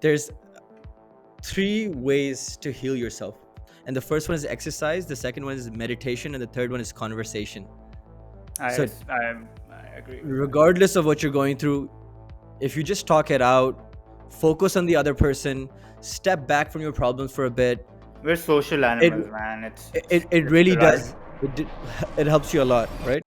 there's three ways to heal yourself. And the first one is exercise, the second one is meditation, and the third one is conversation. So, I agree with that. regardless of what you're going through, if you just talk it out, focus on the other person, step back from your problems for a bit, We're social it animals, man. it It's the really right. does. It helps you a lot, right?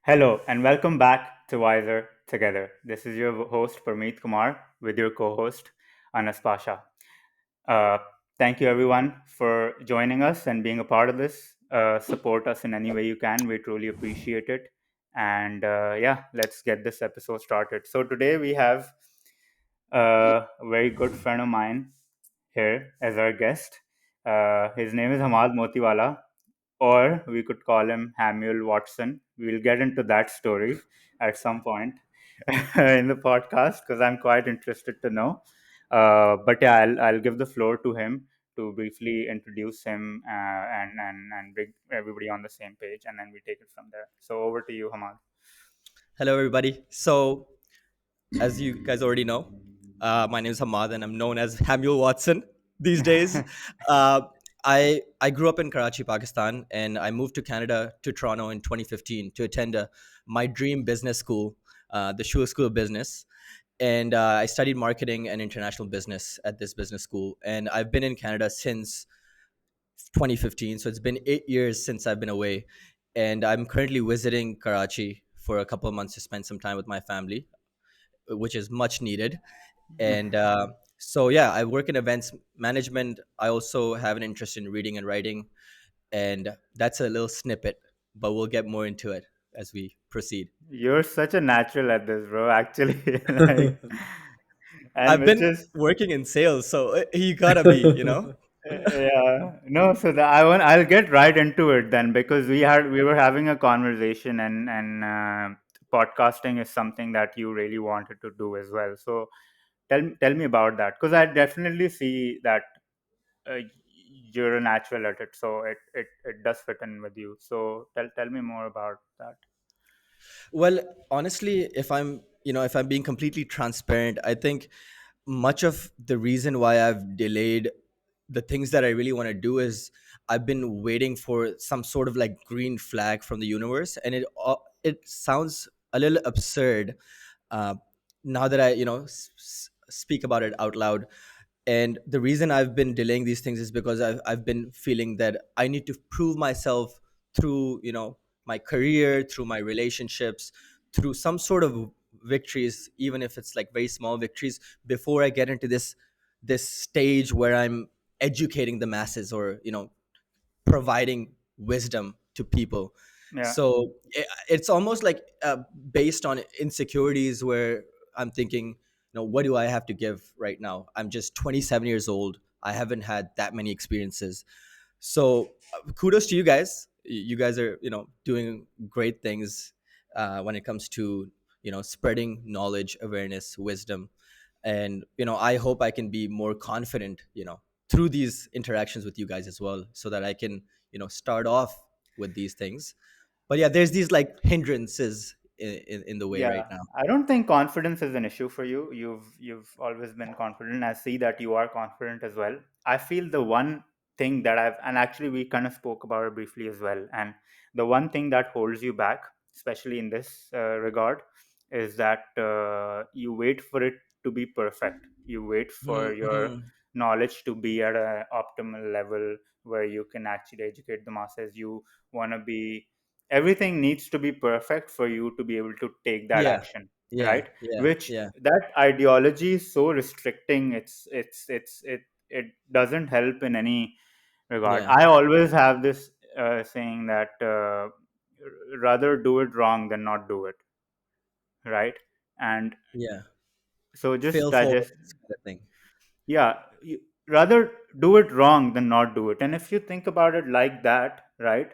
Hello and welcome back to Wiser Together. This is your host Parmeet Kumar with your co-host Anas Pasha. Uh, Thank you everyone for joining us and being a part of this. Support us in any way you can. We truly appreciate it. And yeah, let's get this episode started. So today we have a very good friend of mine here as our guest. His name is Hammad Motiwala, or we could call him Hamuel Watson. We'll get into that story at some point in the podcast because I'm quite interested to know. But yeah, I'll give the floor to him to briefly introduce him and bring everybody on the same page, and then we take it from there. So over to you, Hamad. Hello, everybody. So, as you guys already know, my name is Hammad, and I'm known as Hamuel Watson these days. Uh, I grew up in Karachi, Pakistan, and I moved to Canada to Toronto in 2015 to attend my dream business school, the Schuler School of Business. And I studied marketing and international business at this business school. And I've been in Canada since 2015, so it's been 8 years since I've been away. And I'm currently visiting Karachi for a couple of months to spend some time with my family, which is much needed. And so, yeah, I work in events management. I also have an interest in reading and writing, and that's a little snippet, but we'll get more into it as we proceed. You're such a natural at this, bro. Actually, like, and I've which been is working in sales, so you gotta be. yeah, no. So I'll get right into it then because we were having a conversation and podcasting is something that you really wanted to do as well. So tell me about that because I definitely see that uh, you're a natural at it. So it does fit in with you. So tell me more about that. Well, honestly, if I'm being completely transparent, I think much of the reason why I've delayed the things that I really want to do is I've been waiting for some sort of like green flag from the universe, and it sounds a little absurd uh, now that I speak about it out loud. And the reason I've been delaying these things is because I've been feeling that I need to prove myself through my career, through my relationships, through some sort of victories, even if it's like very small victories, before I get into this stage where I'm educating the masses, or providing wisdom to people. Yeah. So it's almost like based on insecurities, where I'm thinking, what do I have to give right now? I'm just 27 years old. I haven't had that many experiences. So kudos to you guys. You guys are doing great things when it comes to spreading knowledge, awareness, wisdom. And I hope I can be more confident through these interactions with you guys as well, so that I can start off with these things. But yeah, there's these like hindrances in the way right Yeah, now. I don't think confidence is an issue for you. You've always been confident. I see that you are confident as well. I feel the one thing that I've and actually we kind of spoke about it briefly as well. And the one thing that holds you back, especially in this regard, is that you wait for it to be perfect. You wait for your Mm-hmm. knowledge to be at an optimal level where you can actually educate the masses. You want to be everything needs to be perfect for you to be able to take that Yeah, action, yeah, right? yeah, Which yeah, that ideology is so restricting. It doesn't help in any regard. yeah, I always have this saying that rather do it wrong than not do it, right? And yeah. so just Fail forward, digest. kind of thing. Yeah, rather do it wrong than not do it. And if you think about it like that, right,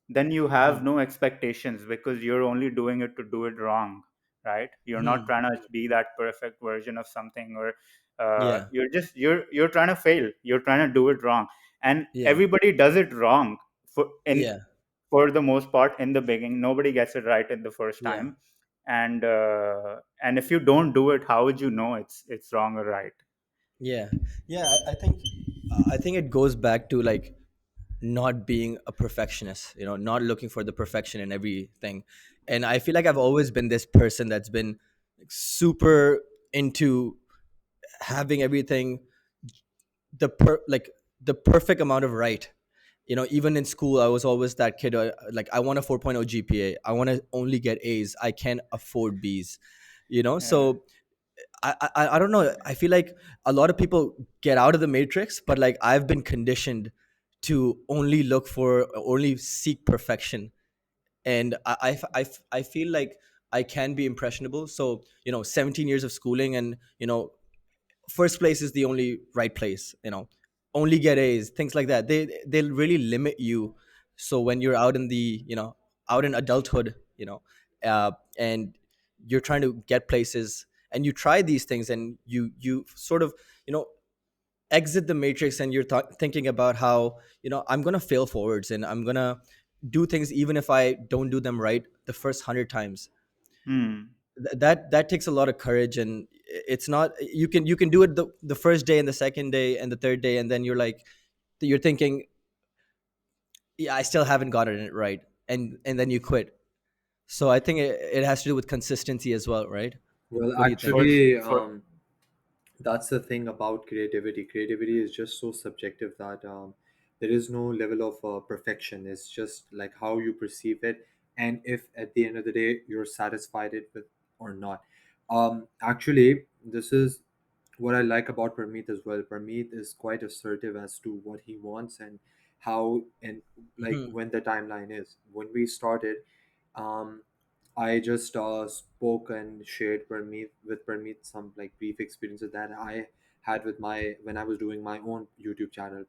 then you have Hmm. no expectations because you're only doing it to do it wrong, right? You're not Hmm. trying to be that perfect version of something, or Yeah. you're trying to fail, you're trying to do it wrong. And Yeah. everybody does it wrong Yeah. for the most part in the beginning. Nobody gets it right in the first Yeah. time. And if you don't do it, how would you know it's wrong or right? Yeah. Yeah. I think it goes back to like not being a perfectionist, not looking for the perfection in everything. And I feel like I've always been this person that's been like, super into having everything like the perfect amount of right. Even in school, I was always that kid, like I want a 4.0 GPA, I want to only get A's, I can't afford B's. Yeah. So I don't know. I feel like a lot of people get out of the matrix, but like I've been conditioned to only look for, only seek perfection. And I feel like I can be impressionable. So 17 years of schooling, and first place is the only right place. Only get A's, things like that. They'll really limit you. So when you're out in the out in adulthood, and you're trying to get places, and you try these things, and you sort of you know exit the matrix, and you're thinking about how I'm gonna fail forwards, and I'm gonna do things even if I don't do them right the first 100 times. Hmm. That takes a lot of courage. And it's not, you can do it the first day and the second day and the third day, and then you're thinking, yeah, I still haven't gotten it right, and then you quit. So I think it has to do with consistency as well, right? Well, What do you think? for actually, for that's the thing about creativity. Creativity is just so subjective that there is no level of perfection. It's just like how you perceive it, and if at the end of the day you're satisfied it with or not. Actually, this is what I like about Parmeet as well. Parmeet is quite assertive as to what he wants and how, and like Hmm. when the timeline is. When we started, um, I just spoke and shared Parmeet some like brief experiences that I had with my when I was doing my own YouTube channel.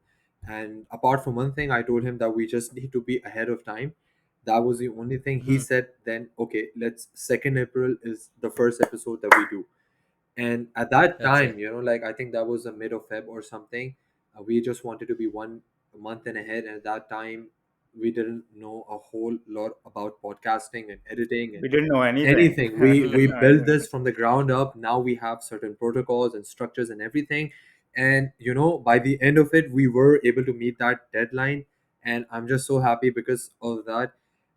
And apart from one thing, I told him that we just need to be ahead of time. That was the only thing. He Hmm. said, then okay, let's 2nd April is the first episode that we do. And at that That's time, it. like I think that was the mid of Feb or something. We just wanted to be one month and ahead. And at that time, we didn't know a whole lot about podcasting and editing and we didn't know anything. anything. we We we didn't know Hmm. built anything. this from the ground up. Now we have certain protocols and structures and everything. And by the end of it, we were able to meet that deadline. And I'm just so happy because of that.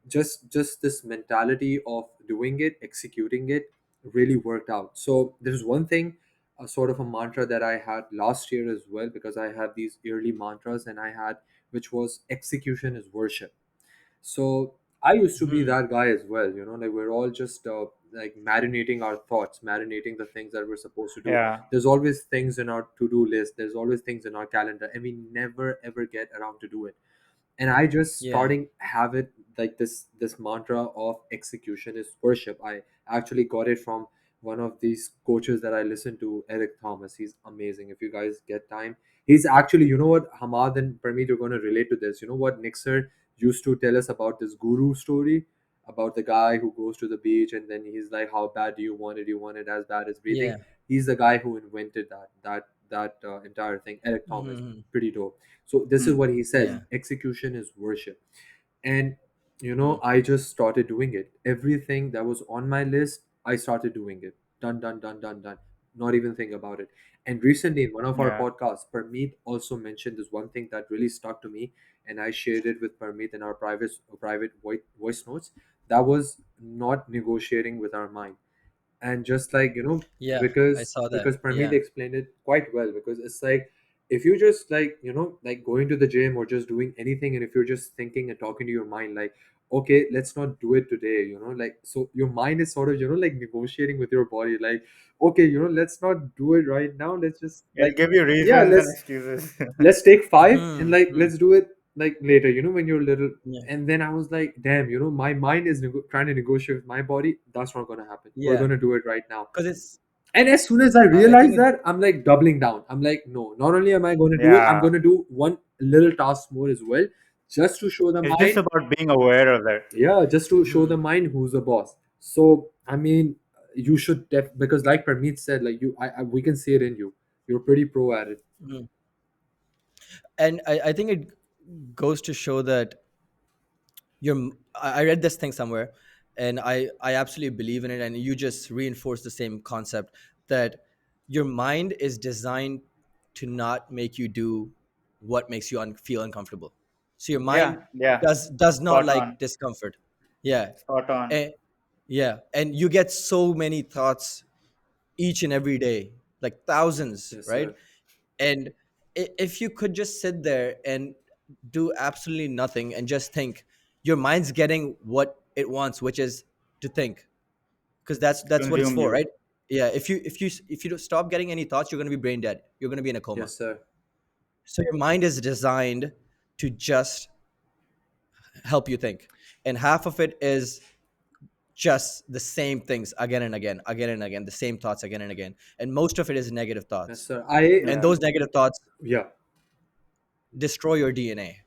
Just this mentality of doing it, executing it, really worked out. So there's one thing, a sort of a mantra that I had last year as well, because I have these yearly mantras, and I had, which was execution is worship. So I used to be Hmm. that guy as well. Like we're all just like marinating our thoughts, marinating the things that we're supposed to do. Yeah. There's always things in our to-do list. There's always things in our calendar, and we never ever get around to do it. And I just Yeah. starting have it like this mantra of execution is worship. I actually got it from one of these coaches that I listen to, Eric Thomas. He's amazing. If you guys get time, he's actually, what, Hamad and Parmeet, you're going to relate to this. You know what Nixer used to tell us about this guru story about the guy who goes to the beach, and then he's like, how bad do you want it? You want it as bad as breathing? Yeah. He's the guy who invented that entire thing. Eric Thomas, Hmm. pretty dope. So this is Hmm. what he says: Yeah. execution is worship. And Hmm. I just started doing it. Everything that was on my list, I started doing it. Done, done, done, done, done. Not even think about it. And recently, in one of our Yeah. podcasts, Parmeet also mentioned this one thing that really stuck to me, and I shared it with Parmeet in our private voice notes. That was not negotiating with our mind. And just like, Yeah. I because saw that. because Parmeet Yeah. explained it quite well, because it's like, if you just like, like going to the gym or just doing anything, and if you're just thinking and talking to your mind like, okay, let's not do it today, like, so your mind is sort of, like negotiating with your body like, okay, let's not do it right now, let's just It'll like, give you yeah, reasons and excuses. let's take 5 and Hmm. like Hmm. let's do it like later, when you're little. Yeah. And then I was like, damn, my mind is trying to negotiate with my body. That's not going to happen. We're Yeah. going to do it right now. Because it's And as soon as I I think realized it that, I'm like doubling down. I'm like, no, not only am I going to do it, I'm Yeah. going to do one little task more as well, just to show the It's just mind. about being aware of it. Yeah, just to show hmm. the mind who's the boss. So, I mean, you should because like Parmeet said, like we can see it in you. You're pretty pro at it. Mhm. And I think it goes to show that I read this thing somewhere, and I absolutely believe in it, and you just reinforce the same concept that your mind is designed to not make you do what makes you feel uncomfortable. So your mind Yeah, yeah. does not Spot like on. discomfort. Yeah. Spot on. and, yeah, and you get so many thoughts each and every day, like thousands, Yes, right? sir. And if you could just sit there and do absolutely nothing and just think, your mind's getting what it wants, which is to think, because that's what it's Consume for, you. right? Yeah, if you don't stop getting any thoughts, you're going to be brain dead, you're going to be in a coma. Yes, sir. So your mind is designed to just help you think, and half of it is just the same things again and again, again and again, the same thoughts again and again, and most of it is negative Yes, thoughts. sir. I And Yeah. those negative thoughts Yeah. destroy your DNA.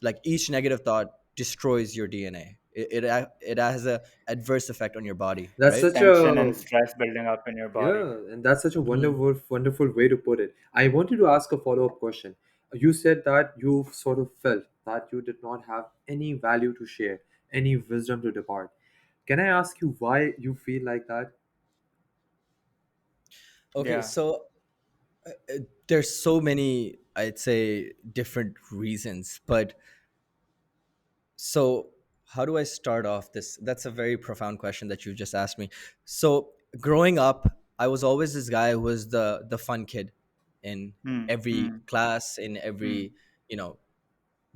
Like each negative thought destroys your DNA. It has a adverse effect on your body, That's right? such Tension a and stress building up in your body. Yeah, and that's such a Mhm. wonderful way to put it. I wanted to ask a follow-up question. You said that you sort of felt that you did not have any value to share, any wisdom to depart. Can I ask you why you feel like that? Okay, Yeah. so there's so many, I'd say, different reasons, but so how do I start off this? That's a very profound question that you just asked me. So growing up, I was always this guy who was the fun kid in Hmm. every Hmm. class, in Hmm. every,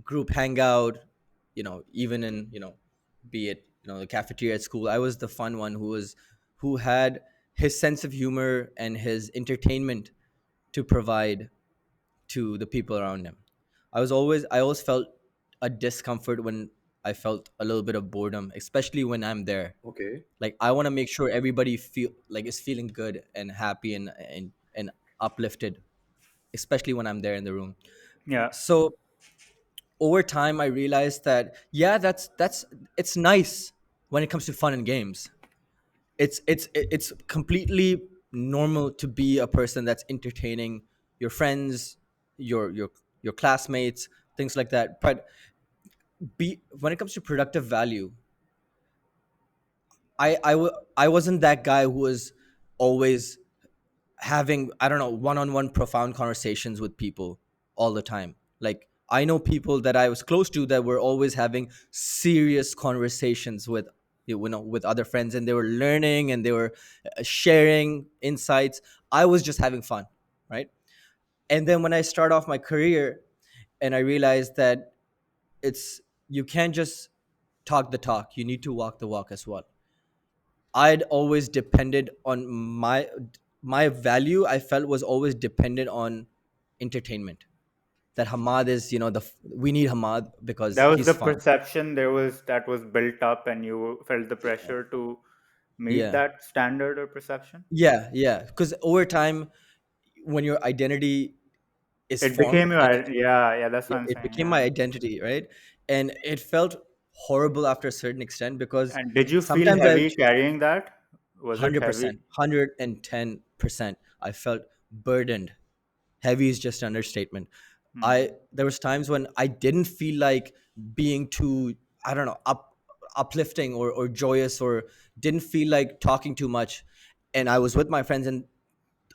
group hangout, even in, be it, the cafeteria at school. I was the fun one who had his sense of humor and his entertainment to provide to the people around him. I always felt a discomfort when I felt a little bit of boredom, especially when I'm there. Okay. Like I want to make sure everybody feel like is feeling good and happy and uplifted, especially when I'm there in the room. Yeah. So over time I realized that, yeah, that's it's nice when it comes to fun and games. It's completely normal to be a person that's entertaining your friends, your classmates, things like that. But be when it comes to productive value, I wasn't that guy who was always having, I don't know, one-on-one profound conversations with people all the time. Like I know people that I was close to that were always having serious conversations with, with other friends, and they were learning and they were sharing insights. I was just having fun, right? And then when I start off my career and I realized that it's you can't just talk the talk, you need to walk the walk as well. I'd always depended on my value. I felt was always dependent on entertainment. That Hammad is, we need Hammad because That was he's the fun. perception there was that was built up, and you felt the Yeah, pressure to meet yeah, that standard or perception. yeah, yeah. Because over time, when your identity is It formed, became your and yeah, yeah. That's what I'm it saying. became my Yeah. identity, right? And it felt horrible after a certain extent because And did you feel sometimes I heavy carrying that? Was it heavy? 100%, 110%, I felt burdened. Heavy is just an understatement. I Hmm. There was times when I didn't feel like being too, I don't know, uplifting or joyous, or didn't feel like talking too much. And I was with my friends and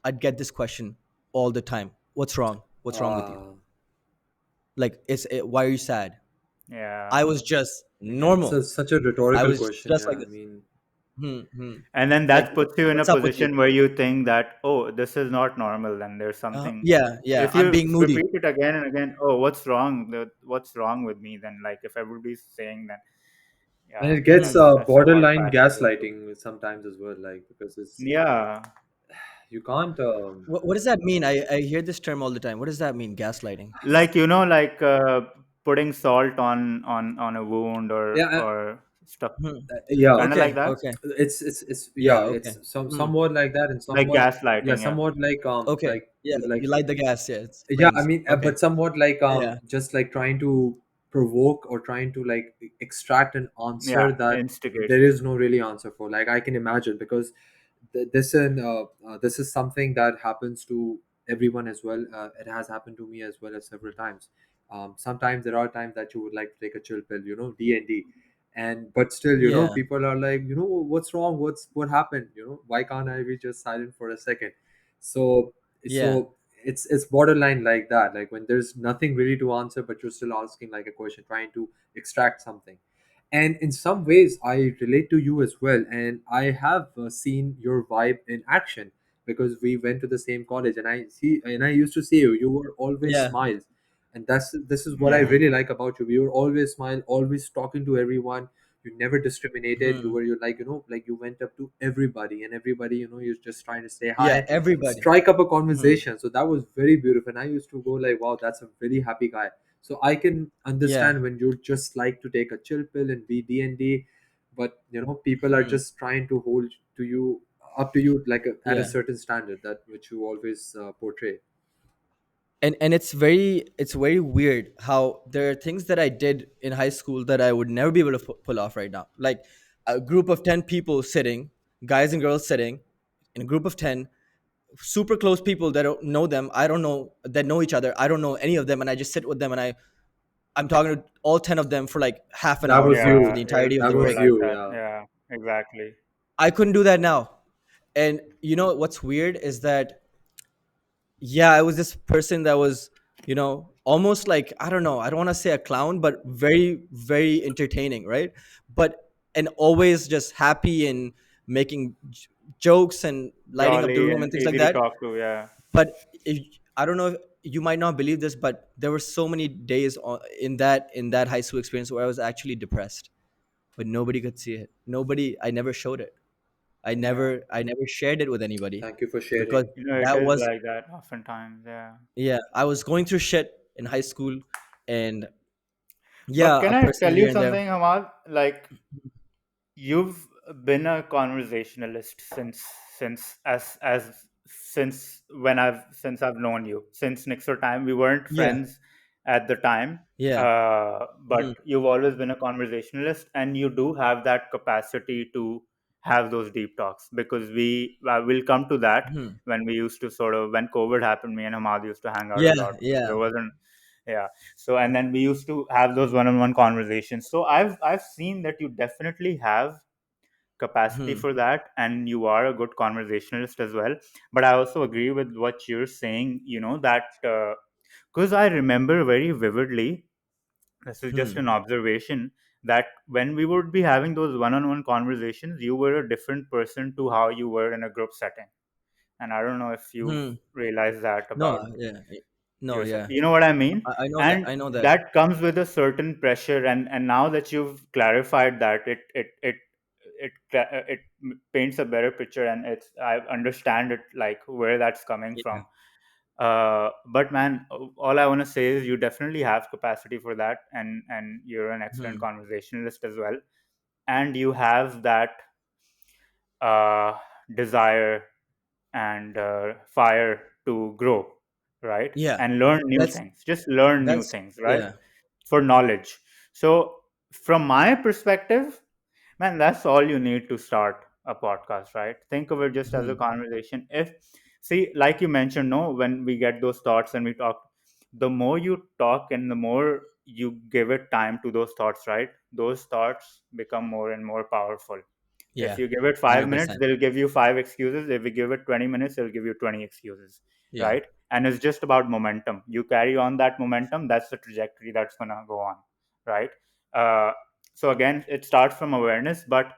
I'd get this question all the time. What's wrong with you? Uh, Like why are you sad? Yeah. I was just I get it. so normal. such a I rhetorical was question. just Yeah, like I this. mean, Hmm, hmm. And then Like that puts you in a what's up with you? position where you think that, oh, this is not normal, then there's something. Yeah, yeah, If I'm you being moody. repeat it again and again, oh, what's wrong? What's wrong with me? Then, like, if everybody's saying that, and yeah, it gets Hmm. that's a hard borderline path to go through. gaslighting sometimes as well, like because it's Yeah, you can't. What does that mean? I hear this term all the time. What does that mean, gaslighting? like like putting salt on a wound Yeah, or stuff, Hmm. yeah. kind of like Okay, that, okay. It's Yeah, yeah, okay. it's Hmm. somewhat like that, and like somewhat yeah, gaslighting. Yeah. somewhat Okay. Yeah, like you light the gas. Yeah, it's yeah, I flames. mean, Okay. but somewhat like Yeah. just like trying to provoke or trying to extract an Yeah, answer that instigate. there is no really answer for. Like I can imagine because this is something that happens to everyone as well. It has happened to me as well as several times. Sometimes there are times that you would like to take a chill pill, D&D, and but still, Yeah. people are like, what's wrong? What happened? Why can't I be just silent for a second? So Yeah. it's borderline like that. Like when there's nothing really to answer, but you're still asking like a question, trying to extract something. And in some ways I relate to you as well, and I have seen your vibe in action, because we went to the same college, and I used to see you were always Yeah. smiles. And this is what I Yeah. really like about you. You were always smile, always talking to everyone. You never discriminated. You Hmm. were you like like you went up to everybody, and everybody, you're just trying to say Yeah. hi, Everybody. strike up a Hmm. conversation. So that was very beautiful, and I used to go like, wow, that's a very happy guy. So I can Yeah. understand when you just like to take a chill pill and be D&D, but people are Hmm. just trying to hold to you up to you like at a Yeah. certain standard that which you always portray. And it's very weird how there are things that I did in high school that I would never be able to pull off right now. Like a group of 10 people sitting, guys and girls sitting in a group of 10, super close people that don't know them. I don't know that know each other. I don't know any of them, and I just sit with them and I'm talking to all 10 of them for like half an That hour was for Yeah. the you. Yes, entirety of That the you were was break. like you. that. Yeah. Yeah. Exactly. I couldn't do that now. And you know what's weird is that, yeah, I was this person that was, almost like, I don't know, I don't want to say a clown, but very, very entertaining, right? But, and always just happy and making jokes and lighting up the Jolly room and and things like easy to that. talk to. Yeah. But if, I don't know if you might not believe this, but there were so many days in that high school experience where I was actually depressed, but nobody could see it. Nobody, I never showed it. I Yeah. never, I never shared it with anybody Thank you for because sharing. It that is was, like that oftentimes. Yeah. yeah, I was going through shit in high school, and But yeah, can a I person tell here you and there. something, Hamad? Like, you've been a conversationalist since I've known you, since Nixer time. We weren't Yeah, friends at the time, yeah, but hmm, you've always been a conversationalist, and you do have that capacity to have those deep talks, because we will come to that. hmm, When we used to sort of, when COVID happened, me and Hamad used to hang out a yeah, lot because yeah, there wasn't. Yeah. So, and then we used to have those one-on-one conversations. So I've seen that you definitely have capacity hmm, for that, and you are a good conversationalist as well. But I also agree with what you're saying, that because I remember very vividly, this is just hmm, an observation, that when we would be having those one-on-one conversations, you were a different person to how you were in a group setting. And I don't know if you've hmm. realized that No, about yeah, no, yourself. yeah, You know what I mean? I know that, And I know that. that comes with a certain pressure. And now that you've clarified that, it paints a better picture, and I understand it, like where that's coming Yeah, from. But man, all I want to say is you definitely have capacity for that, and you're an excellent hmm, conversationalist as well, and you have that uh, desire and fire to grow, right? yeah. And learn new That's things. Just learn new that's things, right? yeah, For knowledge. So, from my perspective, man, that's all you need to start a podcast, right? Think of it just as a hmm, conversation. If, see, like you mentioned, no, when we get those thoughts and we talk, the more you talk and the more you give it time to those thoughts, right? Those thoughts become more and more powerful. If yeah, you give it 5 minutes, 100%. they'll give you five excuses. If you give it 20 minutes, they'll give you 20 excuses, Yeah, right? And it's just about momentum. You carry on that momentum, that's the trajectory that's going to go on, right? Uh, so, again, it starts from awareness, but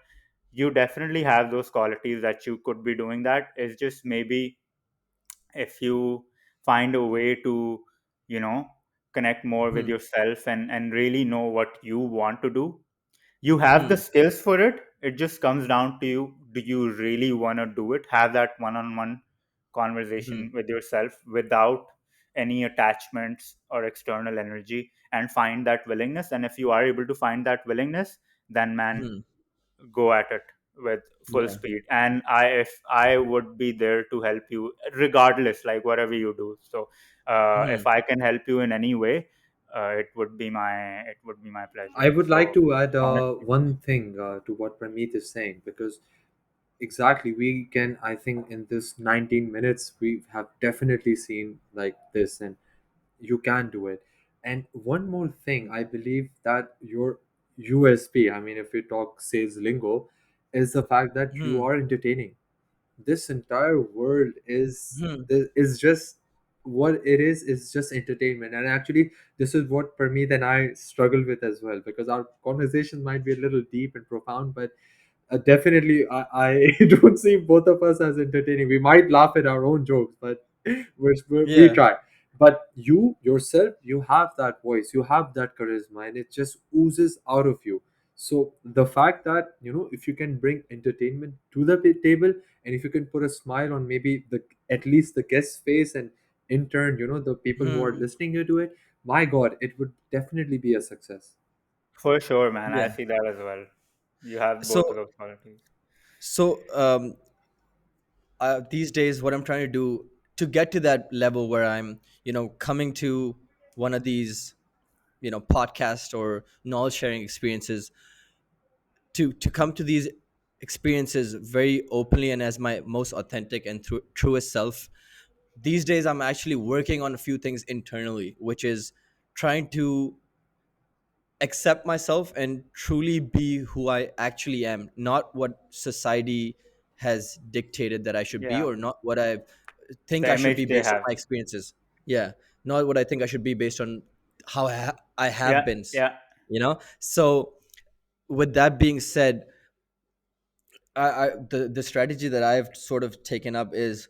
you definitely have those qualities that you could be doing that. It's just maybe if you find a way to, you know, connect more with hmm, yourself and really know what you want to do. You have the hmm, skills for it. It just comes down to you. Do you really want to do it? Have that one-on-one hmm, conversation with yourself without any attachments or external energy, and find that willingness. And if you are able to find that willingness, then man, hmm, go at it with full yeah, speed. And if I would be there to help you regardless, like whatever you do. So hmm, if I can help you in any way, it would be my I pleasure. would like So to add honestly, one thing to what Pramit is saying, because exactly, we can, I think in this 19 minutes we have definitely seen like this, and you can do it. And one more thing, I believe that your USP, I mean, if we talk sales lingo, is the fact that you Hmm. are entertaining. This entire world Hmm. is just what it is just entertainment. And actually, this is what Parmeet and I struggle with as well, because our conversation might be a little deep and profound, but definitely, I don't see both of us as entertaining. We might laugh at our own jokes, but we Yeah. try. But you yourself, you have that voice, you have that charisma, and it just oozes out of you. So the fact that, if you can bring entertainment to the table, and if you can put a smile on maybe the at least the guest's face, and in turn, the people who are Hmm. listening to it, my God, it would definitely be a success. For sure, man. I Yeah. see that as well. You have So both of those qualities. so these days, what I'm trying to do to get to that level where I'm, coming to one of these, podcast or knowledge sharing experiences, to come to these experiences very openly and as my most authentic and truest self. These days, I'm actually working on a few things internally, which is trying to accept myself and truly be who I actually am, not what society has dictated that I should be, Yeah. or not what I think The I should be image they based on have. my experiences. Yeah, not what I think I should be based on how I have Yeah. been. Yeah. So with that being said, the strategy that I've sort of taken up is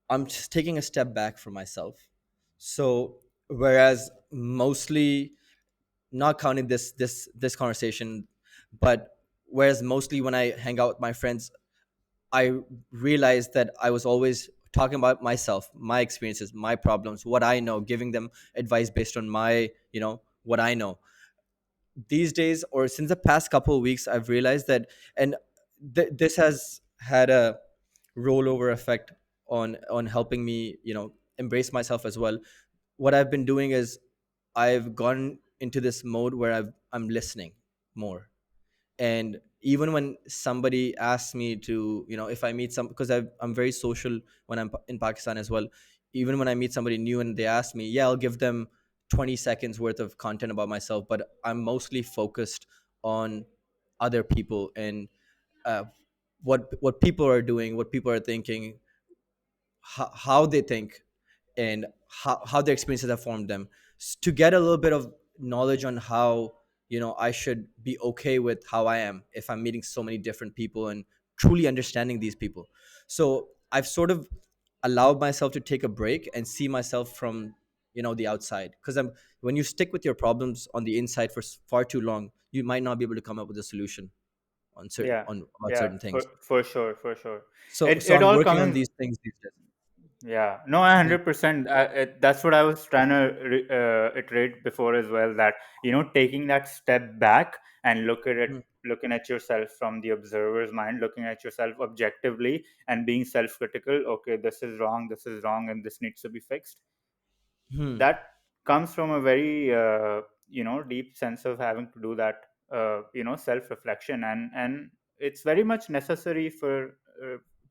I'm just taking a step back from myself. So whereas mostly, not counting this conversation, but whereas mostly when I hang out with my friends, I realized that I was always talking about myself, my experiences, my problems, what I know, giving them advice based on my, what I know. These days, or since the past couple of weeks, I've realized that, and this has had a rollover effect on helping me, embrace myself as well. What I've been doing is I've gone into this mode where I'm listening more. And even when somebody asks me to, if I meet some, because I'm very social when I'm in Pakistan as well. Even when I meet somebody new and they ask me, yeah, I'll give them 20 seconds worth of content about myself, but I'm mostly focused on other people and uh, what people are doing, what people are thinking, how they think, and how their experiences have formed them, to get a little bit of knowledge on how, I should be okay with how I am if I'm meeting so many different people and truly understanding these people. So I've sort of allowed myself to take a break and see myself from, the outside, because I'm when you stick with your problems on the inside for far too long, you might not be able to come up with a solution on certain Yeah. on about Yeah. certain For things. for sure. For sure. so It so it I'm all working on comes. these things these days. Yeah, no, 100%. That's what I was trying to iterate before as well. That taking that step back and Mhm. looking at yourself from the observer's mind, looking at yourself objectively, and being self-critical. Okay, this is wrong, and this needs to be fixed. Hmm. That comes from a very deep sense of having to do that self reflection, and it's very much necessary for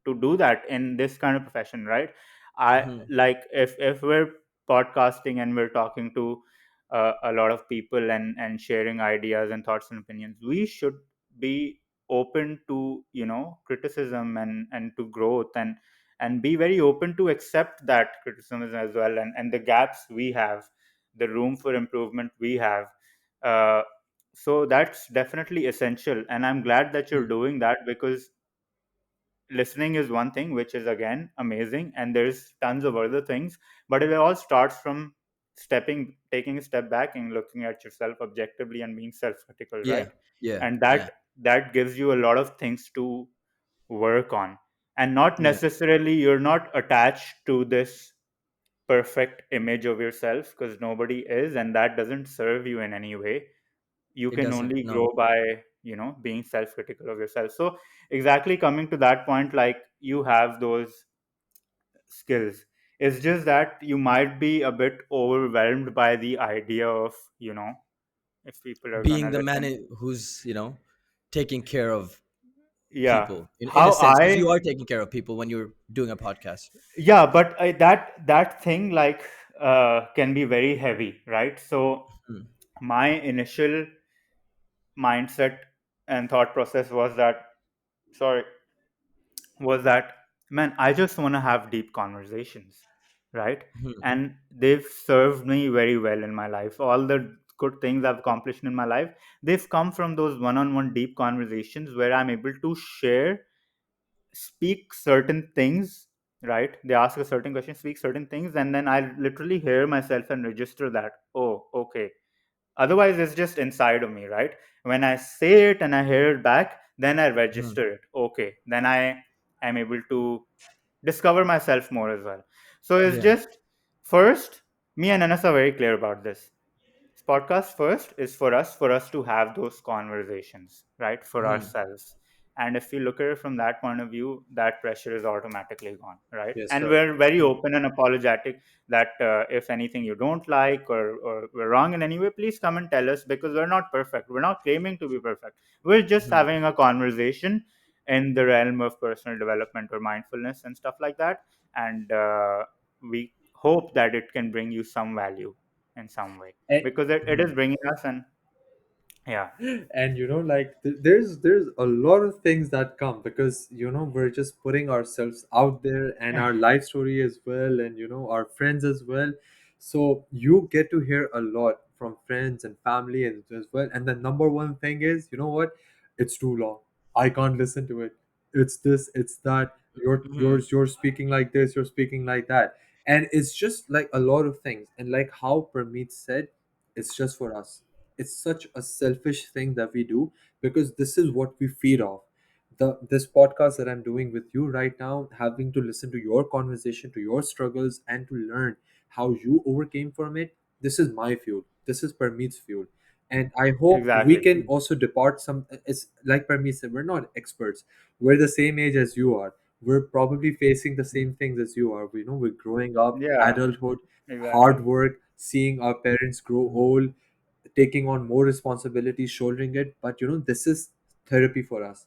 to do that in this kind of profession, right? I Hmm. like if we're podcasting and we're talking to a lot of people and sharing ideas and thoughts and opinions, we should be open to criticism and to growth, and be very open to accept that criticism as well, and the gaps we have, the room for improvement we have. uh, so that's definitely essential, and I'm glad that you're Hmm. doing that, because listening is one thing, which is again amazing, and there's tons of other things, but it all starts from taking a step back and looking at yourself objectively and being self-critical, Yeah. right? Yeah. And Yeah. that gives you a lot of things to work on, and not Yeah. necessarily you're not attached to this perfect image of yourself, because nobody is, and that doesn't serve you in any way. You It can doesn't. only No. grow by being self-critical of yourself. So exactly, coming to that point, like, you have those skills. It's just that you might be a bit overwhelmed by the idea of if people are Being gonna the man listen. who's, taking care of. Yeah. people in a How sense, because you I are taking care of people when you're doing a podcast. Yeah, but that thing, like, can be very heavy, right? So Hmm. my initial mindset and thought process was that, sorry, was that, man, I just want to have deep conversations, right? Hmm. And they've served me very well in my life. All the good things I've accomplished in my life, they've come from those one-on-one deep conversations where I'm able to share, speak certain things, right? They ask a certain question, speak certain things, and then I literally hear myself and register that, oh, okay. Otherwise, it's just inside of me, right? When I say it and I hear it back, then I Hmm. register it. Okay. Then I am able to discover myself more as well. So it's Yeah. just, first, me and Anas are very clear about this. Podcast first is for us to have those conversations, right, for Hmm. ourselves. And if we look at it from that point of view, that pressure is automatically gone, right? Yes, And correct. we're very open and apologetic that, if anything you don't like, or we're wrong in any way, please come and tell us, because we're not perfect, we're not claiming to be perfect, we're just Hmm. having a conversation in the realm of personal development or mindfulness and stuff like that. And we hope that it can bring you some value in some way, because it is bringing us. And yeah, And like there's a lot of things that come because we're just putting ourselves out there and our life story as well, and our friends as well. So you get to hear a lot from friends and family as well. And the number one thing is, it's too long, I can't listen to it, it's this, it's that, Hmm. you're speaking like this, you're speaking like that. And it's just like a lot of things, and like how Permeet said, it's just for us. It's such a selfish thing that we do because this is what we feed off. This podcast that I'm doing with you right now, having to listen to your conversation, to your struggles, and to learn how you overcame from it, this is my fuel, this is Parmeet's fuel. And I hope we exactly, can also depart some. It's like Parmeet said, we're not experts, we're the same age as you are, we're probably facing the same things as you are. We're growing up, yeah, adulthood, exactly. hard work, seeing our parents grow old, taking on more responsibility, shouldering it. But this is therapy for us.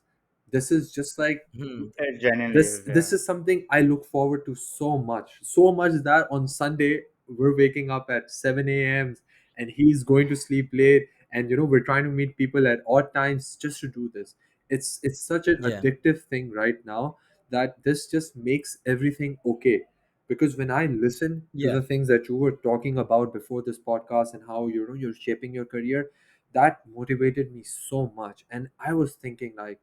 This is just like Hmm. It genuinely this is, this yeah. is something I look forward to so much that on Sunday we're waking up at 7 a.m. and he's going to sleep late, and we're trying to meet people at odd times just to do this. It's such an Yeah. addictive thing right now that this just makes everything okay. Because when I listen to Yeah. the things that you were talking about before this podcast and how you're shaping your career, that motivated me so much. And I was thinking, like,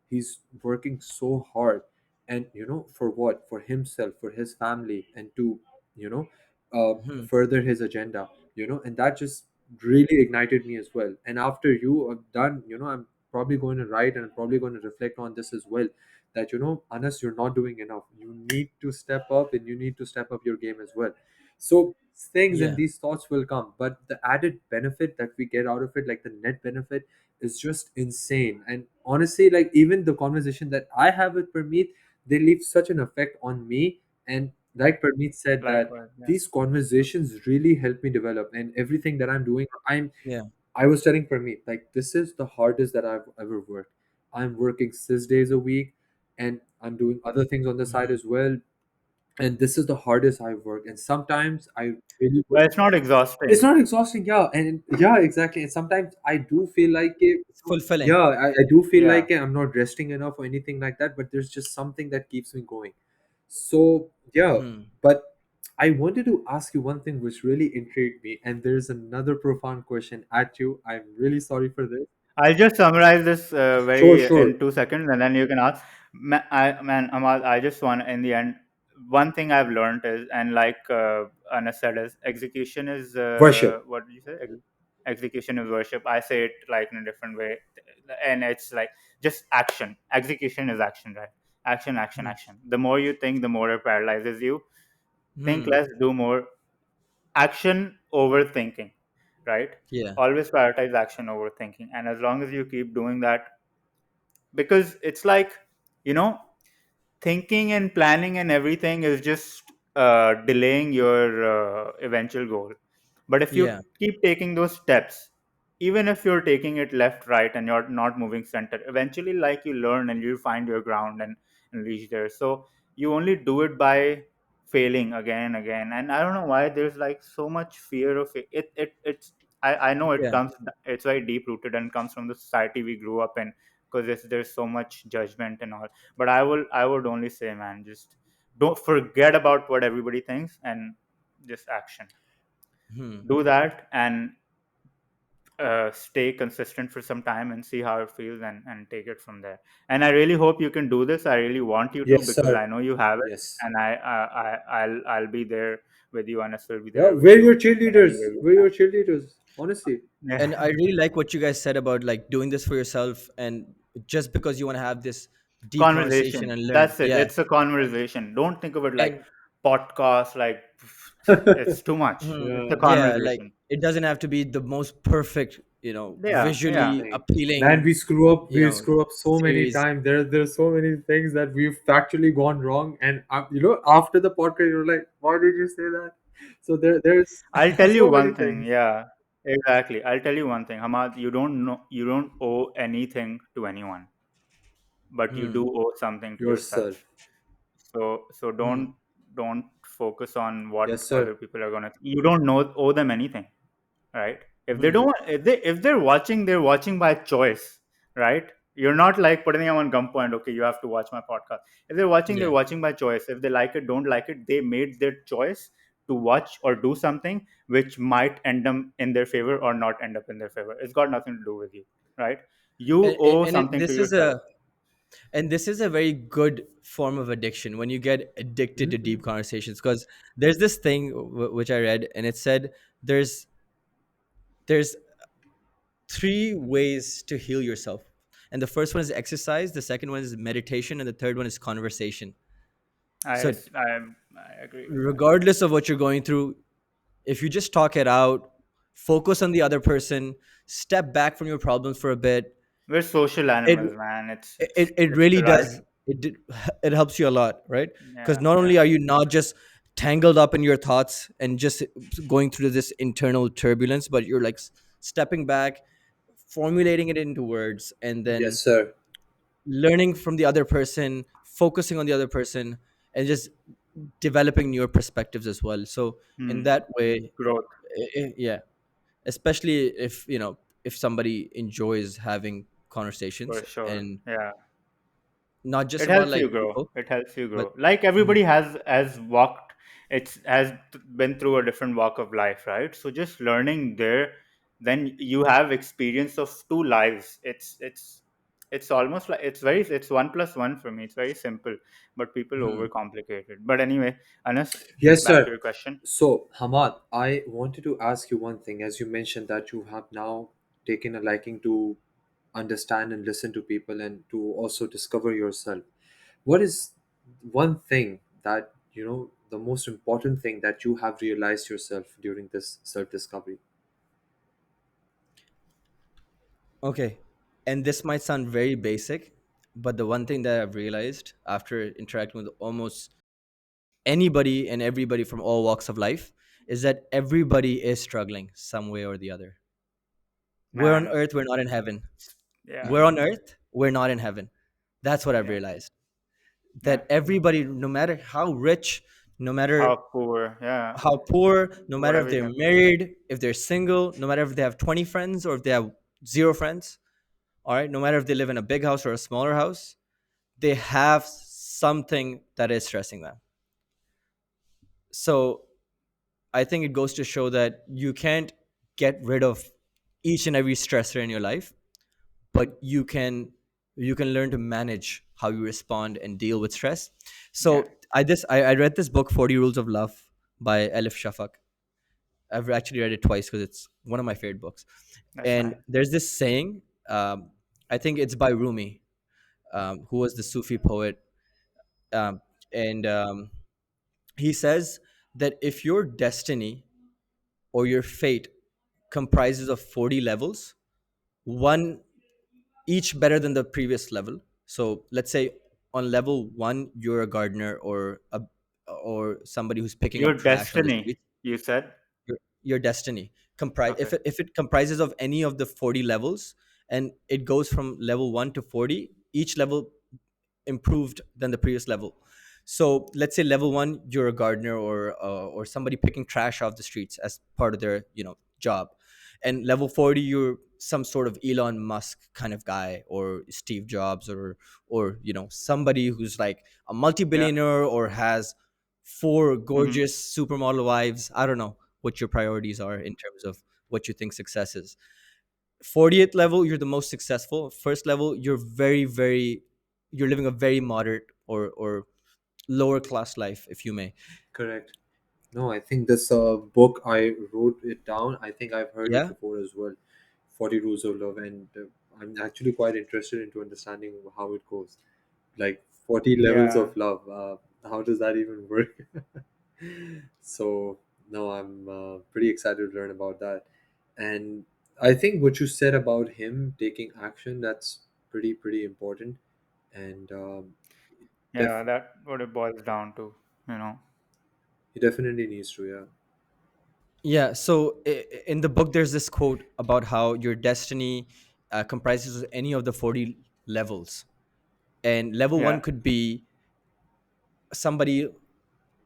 he's working so hard, and for what? For himself, for his family, and to you know Hmm. further his agenda. And that just really ignited me as well. And after you are done, I'm probably going to write, and I'm probably going to reflect on this as well, that Anas, you're not doing enough, you need to step up, and you need to step up your game as well. So things and Yeah. these thoughts will come, but the added benefit that we get out of it, like the net benefit, is just insane. And honestly, like, even the conversation that I have with Permeet, they leave such an effect on me. And like Permeet said, that Likewise, yeah. these conversations really help me develop, and everything that I'm doing, Yeah. I was telling Permeet, like, this is the hardest that I've ever worked. I'm working 6 days a week, and I'm doing other things on the side Hmm. as well. And this is the hardest I've worked. And sometimes I really would. But it's not It's exhausting. not exhausting, yeah, and yeah, exactly. And sometimes I do feel like it. It's fulfilling. Yeah, I do feel Yeah. like I'm not resting enough or anything like that. But there's just something that keeps me going. So yeah, Hmm. but I wanted to ask you one thing which really intrigued me, and there's another profound question at you. I'm really sorry for this. I'll just summarize this Sure, very sure. in 2 seconds, and then you can ask. Man, Amal, I just want, in the end, one thing I've learned is, and like Anna said, is execution is, Worship. what did you say? Execution is worship. I say it like in a different way, and it's like just action. Execution is action, right? Action, action, Hmm. action. The more you think, the more it paralyzes you. Think Hmm. less, do more. Action over thinking, right? Yeah. Always prioritize action over thinking. And as long as you keep doing that, because it's like, you know thinking and planning and everything is just delaying your eventual goal. But if you Yeah. keep taking those steps, even if you're taking it left, right, and you're not moving center, eventually, like, you learn and you find your ground and reach there. So you only do it by failing again and again. And I don't know why there's like so much fear of it. It's I know it Yeah. comes, it's very deep rooted and comes from the society we grew up in, because there's so much judgment and all. But I would only say, man, just don't forget about what everybody thinks, and just action. Hmm. Do that, and stay consistent for some time and see how it feels, and take it from there. And I really hope you can do this. I really want you to, Yes, because sir. I know you have it. Yes. And I'll be there with you, and I'll be Yeah, there with we're your you in any way cheerleaders. we We're your cheerleaders. Honestly. can. And I really like what you guys said about like doing this for yourself, and just because you want to have this deep conversation Conversation, and learn. that's it. Yeah. It's a conversation. Don't think of it like And podcast, like, it's too much. It's a Yeah. yeah, like conversation. it doesn't have to be the most perfect, Yeah, yeah. visually Thing. Man, appealing, we screw up so many series. times. There's so many things that we've actually gone wrong, and after the podcast, you're like, why did you say that? So there's I'll tell you so many one thing. things. Yeah, exactly. I'll tell you one thing, Hamad. You don't owe anything to anyone, but you do Hmm. owe something to Yourself. yourself. So Hmm. don't focus on what Yes, other sir. people are gonna. You don't know owe them anything, right? If they Hmm. don't, if they're watching, they're watching by choice, right? You're not like putting them on gunpoint. Okay, you have to watch my podcast. If they're watching, they're Yeah. watching by choice. If they like it, don't like it, they made their choice to watch or do something which might end up in their favor or not end up in their favor. It's got nothing to do with you, right? You owe And something to this is yourself. a very good form of addiction when you get addicted to Mhm. deep conversations, because there's this thing which I read, and it said there's there's three ways to heal yourself. And the first one is exercise, the second one is meditation, and the third one is conversation. I So I, I agree with that. regardless of what you're going through, if you just talk it out, focus on the other person, step back from your problems for a bit, We're social it animals, man. It's it, it's it it's really the right. does. It helps you a lot, right? Because Yeah, not yeah. only are you not just tangled up in your thoughts and just going through this internal turbulence, but you're like stepping back, formulating it into words, and Yes, then sir. learning from the other person, focusing on the other person, and just developing newer perspectives as well. So in Hmm. that way, Growth, yeah, especially if if somebody enjoys having for conversations, sure. and Yeah. not just It about helps like you grow. people, It helps you but grow. Like, Mhm. everybody has walked, it's has been through a different walk of life, right? So just learning there, then you have experience of two lives. It's almost like, it's one plus one for me. It's very simple, but people Mhm. overcomplicate it. But anyway, Anas, Yes, back to sir. your question. So, Hamad, I wanted to ask you one thing. As you mentioned that you have now taken a liking to understand and listen to people and to also discover yourself. What is one thing that, the most important thing that you have realized yourself during this self discovery? Okay, and this might sound very basic, but the one thing that I've realized after interacting with almost anybody and everybody from all walks of life is that everybody is struggling some way or the other. We're on Man, earth, we're not in heaven. yeah, We're on earth, we're not in heaven. That's what I've yeah, realized. yeah. That everybody, no matter how rich, no How matter poor, yeah, how poor, no matter if whatever you they're have. married, if they're single, no matter if they have 20 friends or if they have zero friends, all right, no matter if they live in a big house or a smaller house, they have something that is stressing them. So I think it goes to show that you can't get rid of each and every stressor in your life, but you can learn to manage how you respond and deal with stress. Yeah, So I read this book, 40 Rules of Love by Elif Shafak. I've actually read it twice because it's one of my favorite books. that's And nice. there's this saying, I think it's by Rumi, who was the Sufi poet, um, and he says that if your destiny or your fate comprises of 40 levels, one each better than the previous level. So let's say on level 1 you're a gardener or somebody who's picking Your up trash on the destiny, street. you said. Your destiny. Okay. If it comprises of any of the 40 levels, and it goes from level 1 to 40, each level improved than the previous level. So let's say level 1, you're a gardener or somebody picking trash off the streets as part of their job. And level 40, you're some sort of Elon Musk kind of guy, or Steve Jobs, or somebody who's like a Yeah. multi-billionaire or has four Hmm. gorgeous supermodel wives. I don't know what your priorities are in terms of what you think success is. 40th level, you're the most successful. First level, you're living a very moderate or lower class life, if you may. Correct. No, I think this book, I wrote it down. I think I've heard it Yeah. before as well. 40 Rules of Love, and I'm actually quite interested into understanding how it goes. Like 40 levels Yeah. of love. How does that even work? So, no, I'm pretty excited to learn about that. And I think what you said about him taking action, that's pretty important. And Yeah. def- That what it boils down to. You know. he definitely needs to, yeah. Yeah, so in the book there's this quote about how your destiny comprises of any of the 40 levels. And level 1 Yeah. could be somebody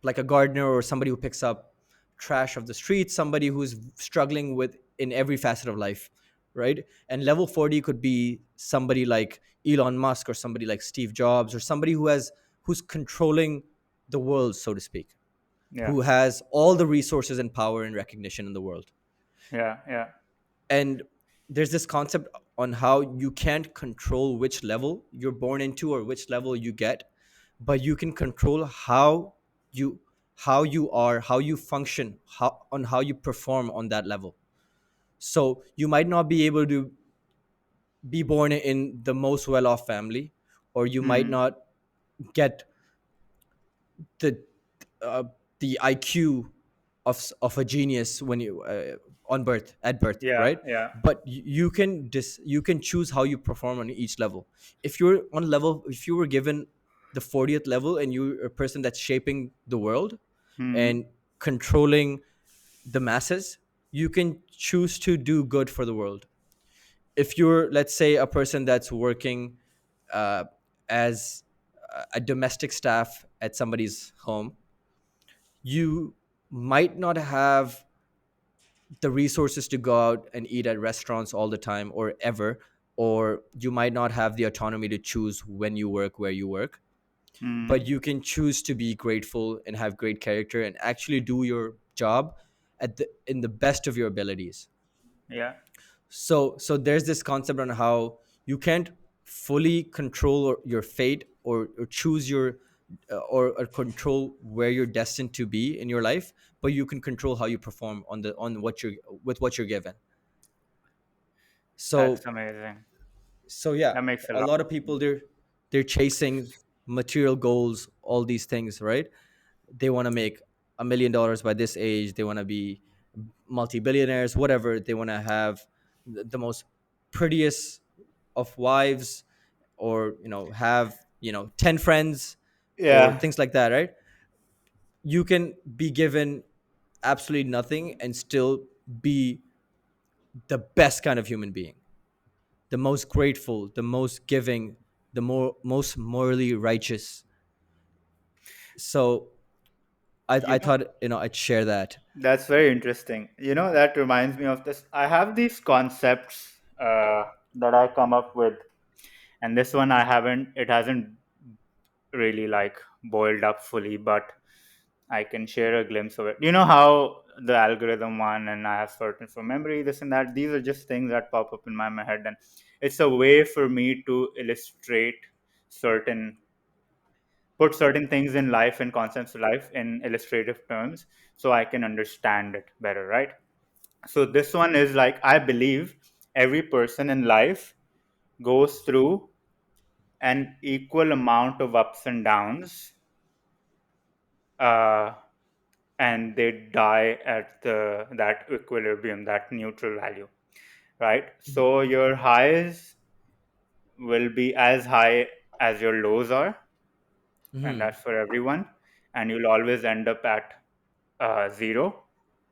like a gardener, or somebody who picks up trash of the street, somebody who's struggling with in every facet of life, right? And level 40 could be somebody like Elon Musk, or somebody like Steve Jobs, or somebody who's controlling the world, so to speak, Yeah. who has all the resources and power and recognition in the world. Yeah. Yeah. And there's this concept on how you can't control which level you're born into or which level you get, but you can control you how you function, how you perform on that level. So you might not be able to be born in the most well-off family, or you might Hmm. not get the uh, the IQ of a genius when you on birth at birth, Yeah. right? Yeah. But you can choose how you perform on each level. If you were given the 40th level, and you're a person that's shaping the world Hmm. and controlling the masses, you can choose to do good for the world. If you're, let's say, a person that's working uh, as a domestic staff at somebody's home, you might not have the resources to go out and eat at restaurants all the time or ever, or you might not have the autonomy to choose when you work, where you work, Hmm. but you can choose to be grateful and have great character and actually do your job in the best of your abilities. Yeah. So there's this concept on how you can't fully control your fate, or choose your or control where you're destined to be in your life, but you can control how you perform on what you're with what you're given. That's So amazing. yeah, That makes a a lot. lot of people, they're chasing material goals, all these things, right? They want to make $1 million by this age, they want to be multi-billionaires, whatever. They want to have the most prettiest of wives, or have 10 friends, or Yeah. things like that, right? You can be given absolutely nothing and still be the best kind of human being, the most grateful, the most giving, most morally righteous. So You I know, thought I'd share that. that's very interesting. That reminds me of this. I have these concepts that I come up with, and this one it hasn't really like boiled up fully, but I can share a glimpse of it. You know how the algorithm one, and I have certain for memory, this and that. These are just things that pop up in my head, and it's a way for me to illustrate certain, put certain things in life and concepts of life in illustrative terms, so I can understand it better, right? So this one is like, I believe every person in life goes through an equal amount of ups and downs, uh, and they die at that equilibrium, that neutral value, right? So your highs will be as high as your lows are, and Hmm. that's for everyone, and you'll always end up at zero.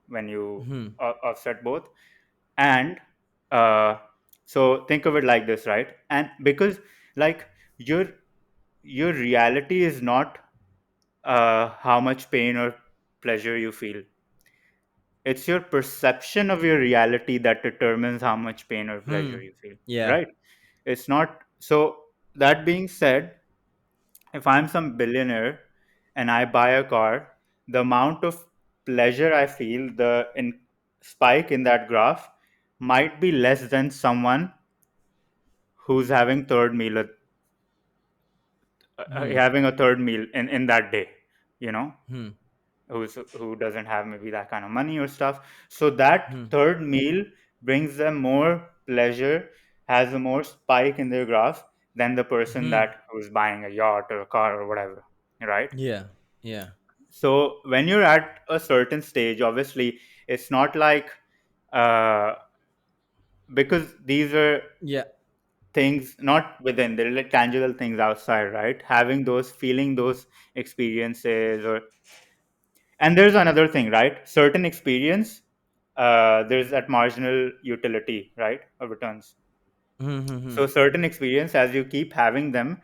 when you Hmm. offset both. And uh, so think of it like this, right? And because like your your reality is not how much pain or pleasure you feel. It's your perception of your reality that determines how much pain or pleasure Hmm. you feel, Yeah. right? It's not so. That being said, if I'm some billionaire and I buy a car, the amount of pleasure I feel, the spike in that graph, might be less than someone who's Hmm. having a third meal in that day, you know, Hmm. who doesn't have maybe that kind of money or stuff. So that Hmm. third meal brings them more pleasure, has a more spike in their graph than the person Hmm. that who's buying a yacht or a car or whatever, right? Yeah. Yeah. So when you're at a certain stage, obviously it's not like uh, because these are Yeah. things not within, they're like tangible things outside, right? Having those, feeling those experiences, or and there's another thing, right? Certain experience, there's that marginal utility, right, of returns. Hmm. Hmm. Hmm. So certain experience, as you keep having them,